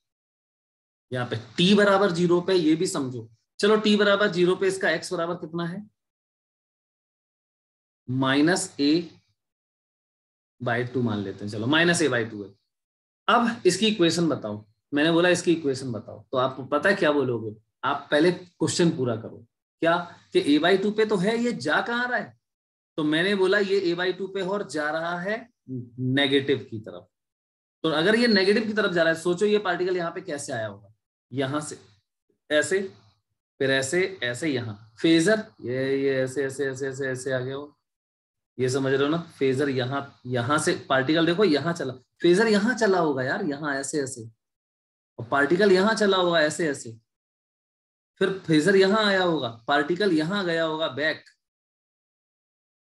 यहाँ पे। t बराबर 0 पे, ये भी समझो। चलो t बराबर 0 पे इसका x बराबर कितना है? -a/2 मान लेते हैं, चलो -a/2 है। अब इसकी इक्वेशन बताओ। मैंने बोला इसकी इक्वेशन बताओ, तो आपको पता है क्या बोलोगे? आप पहले क्वेश्चन पूरा करो। क्या? कि a/2 पे तो है, ये जा कहां रहा है? तो मैंने बोला ये a/2 पे और जा रहा है नेगेटिव की तरफ। तो अगर ये नेगेटिव की तरफ जा रहा है, सोचो ये पार्टिकल यहाँ पे कैसे आया होगा? यहां से ऐसे, फिर ऐसे, ऐसे यहां फेजर, ये ऐसे ऐसे ऐसे ऐसे ऐसे आ गया हो, ये समझ रहे हो ना? फेजर यहां से पार्टिकल देखो यहां चला, फेजर यहां चला होगा यार, यहां ऐसे ऐसे, और पार्टिकल यहां चला होगा ऐसे ऐसे, फिर फेजर यहां आया होगा, पार्टिकल यहां गया होगा बैक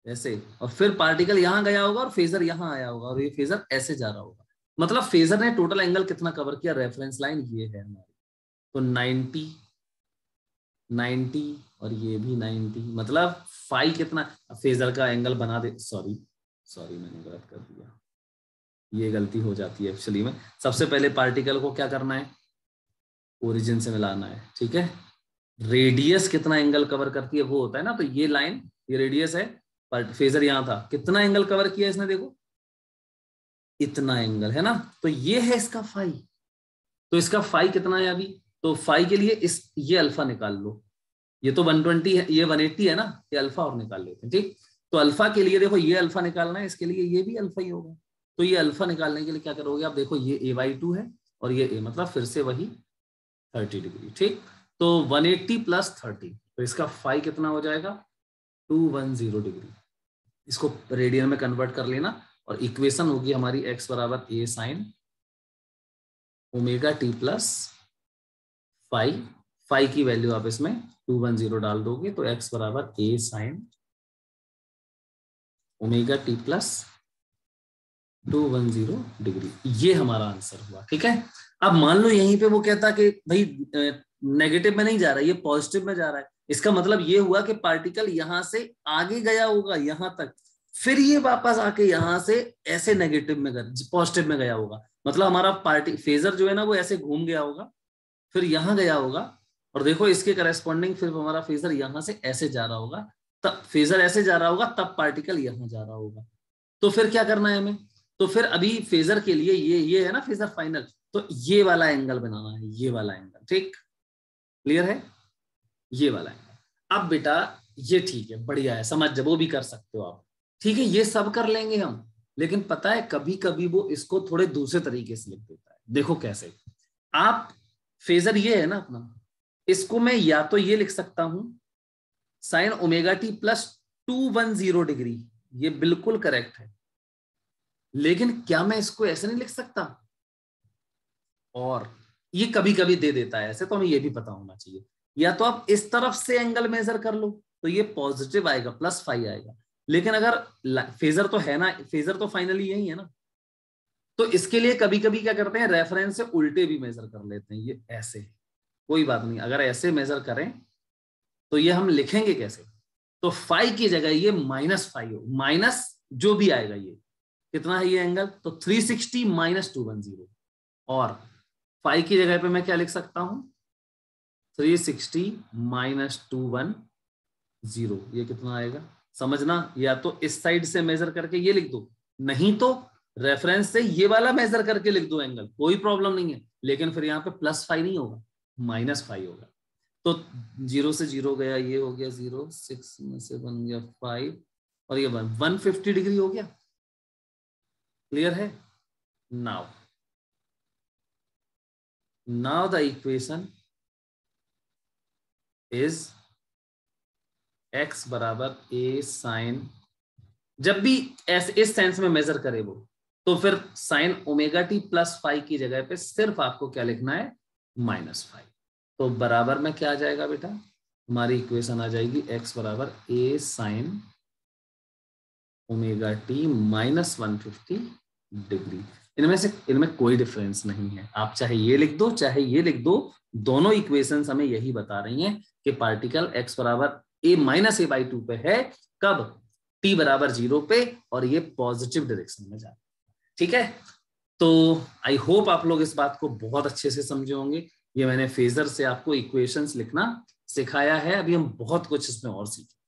ऐसे, और फिर पार्टिकल यहां गया होगा और फेजर यहां आया होगा, और ये फेजर ऐसे जा रहा होगा। मतलब फेजर ने टोटल एंगल कितना कवर किया? रेफरेंस लाइन ये है हमारी, तो 90 90 और ये भी 90, मतलब फाई कितना? फेजर का एंगल बना दे, सॉरी सॉरी मैंने गलत कर दिया, ये गलती हो जाती है एक्चुअली में। सबसे पहले पार्टिकल को क्या करना है? ओरिजिन से मिलाना है, ठीक है। रेडियस कितना एंगल कवर करती है वो होता है ना, तो ये लाइन, ये रेडियस है, फेजर यहां था, कितना एंगल कवर किया इसने? देखो इतना एंगल, है ना, तो ये है इसका फाई। तो इसका फाई कितना है अभी? तो फाई के लिए ये अल्फा निकाल लो, ये तो 120 है, ये 180 है ना, ये अल्फा और निकाल लेते हैं, ठीक। तो अल्फा के लिए देखो ये अल्फा निकालना है, इसके लिए ये भी अल्फा ही होगा। तो ये अल्फा निकालने के लिए क्या करोगे आप? देखो ये a/2 है और ये a, मतलब फिर से वही 30 डिग्री, ठीक। तो 180 + 30, तो इसका फाई कितना हो जाएगा? 210 डिग्री। इसको रेडियन में कन्वर्ट कर लेना, और इक्वेशन होगी हमारी x बराबर a sine omega t plus phi की वैल्यू आप इसमें 210 डाल दोगे, तो x बराबर a sine omega t plus 210 degree, ये हमारा आंसर हुआ, ठीक है। अब मान लो यहीं पे वो कहता कि भाई नेगेटिव में नहीं जा रहा है, ये पॉजिटिव में जा रहा है, इसका मतलब ये हुआ कि पार्टिकल यहां से आगे गया होगा यहां तक, फिर ये वापस आके यहां से ऐसे नेगेटिव में पॉजिटिव में गया होगा, मतलब हमारा फेजर जो है ना वो ऐसे घूम गया होगा, फिर यहां गया होगा, और देखो इसके करस्पॉन्डिंग फिर हमारा फेजर यहां से ऐसे जा रहा होगा, तब फेजर ऐसे जा रहा होगा, तब पार्टिकल यहां जा रहा होगा। तो फिर क्या करना है हमें, तो फिर अभी फेजर के लिए ये है ना फेजर फाइनल, तो ये वाला एंगल बनाना है, ये वाला एंगल, ठीक, क्लियर है, ये वाला एंगल। अब बेटा ये ठीक है, बढ़िया है, समझ वो भी कर सकते हो आप, ठीक है, ये सब कर लेंगे हम, लेकिन पता है कभी कभी वो इसको थोड़े दूसरे तरीके से लिख देता है। देखो कैसे, आप फेजर ये है ना अपना, इसको मैं या तो ये लिख सकता हूं sign omega t plus 210 degree, ये बिल्कुल करेक्ट है, लेकिन क्या मैं इसको ऐसे नहीं लिख सकता, और ये कभी कभी दे देता है ऐसे, तो हमें ये भी पता होना चाहिए, या तो आप इस तरफ से एंगल मेजर कर लो तो ये पॉजिटिव आएगा, +5 आएगा, लेकिन अगर फेजर तो है ना, फेजर तो फाइनली यही है ना, तो इसके लिए कभी कभी क्या करते हैं, रेफरेंस से उल्टे भी मेजर कर लेते हैं, ये ऐसे, कोई बात नहीं, अगर ऐसे मेजर करें तो ये हम लिखेंगे कैसे, तो फाई की जगह ये -5 हो, माइनस जो भी आएगा, ये कितना है ये एंगल, तो 360 - 210, और फाई की जगह पे मैं क्या लिख सकता हूं, 360 - 210, ये कितना आएगा, समझना, या तो इस साइड से मेजर करके ये लिख दो, नहीं तो रेफरेंस से ये वाला मेजर करके लिख दो एंगल, कोई प्रॉब्लम नहीं है, लेकिन फिर यहाँ पे +5 नहीं होगा, -5 होगा, तो 0 से 0 गया, ये हो गया 0, 6 में से बन गया 5, और ये 150 डिग्री हो गया, क्लियर है। Now the equation is x बराबर a साइन, जब भी ऐसे इस सेंस में मेजर करे वो, तो फिर साइन ओमेगा टी +5 की जगह पे सिर्फ आपको क्या लिखना है, -5, तो बराबर में क्या आ जाएगा बेटा, हमारी इक्वेशन आ जाएगी x बराबर a sine omega T -150 degree. इनमें कोई डिफरेंस नहीं है, आप चाहे ये लिख दो चाहे ये लिख दो, दोनों इक्वेशंस हमें यही बता रही हैं कि पार्टिकल x बराबर a-a/2 पे है, कब, t बराबर 0 पे, और ये पॉजिटिव डायरेक्शन में जा रहा है, ठीक है। तो आई होप आप लोग इस बात को बहुत अच्छे से समझे होंगे, ये मैंने फेजर से आपको इक्वेशंस लिखना सिखाया है, अभी हम बहुत कुछ इसमें और सीखेंगे।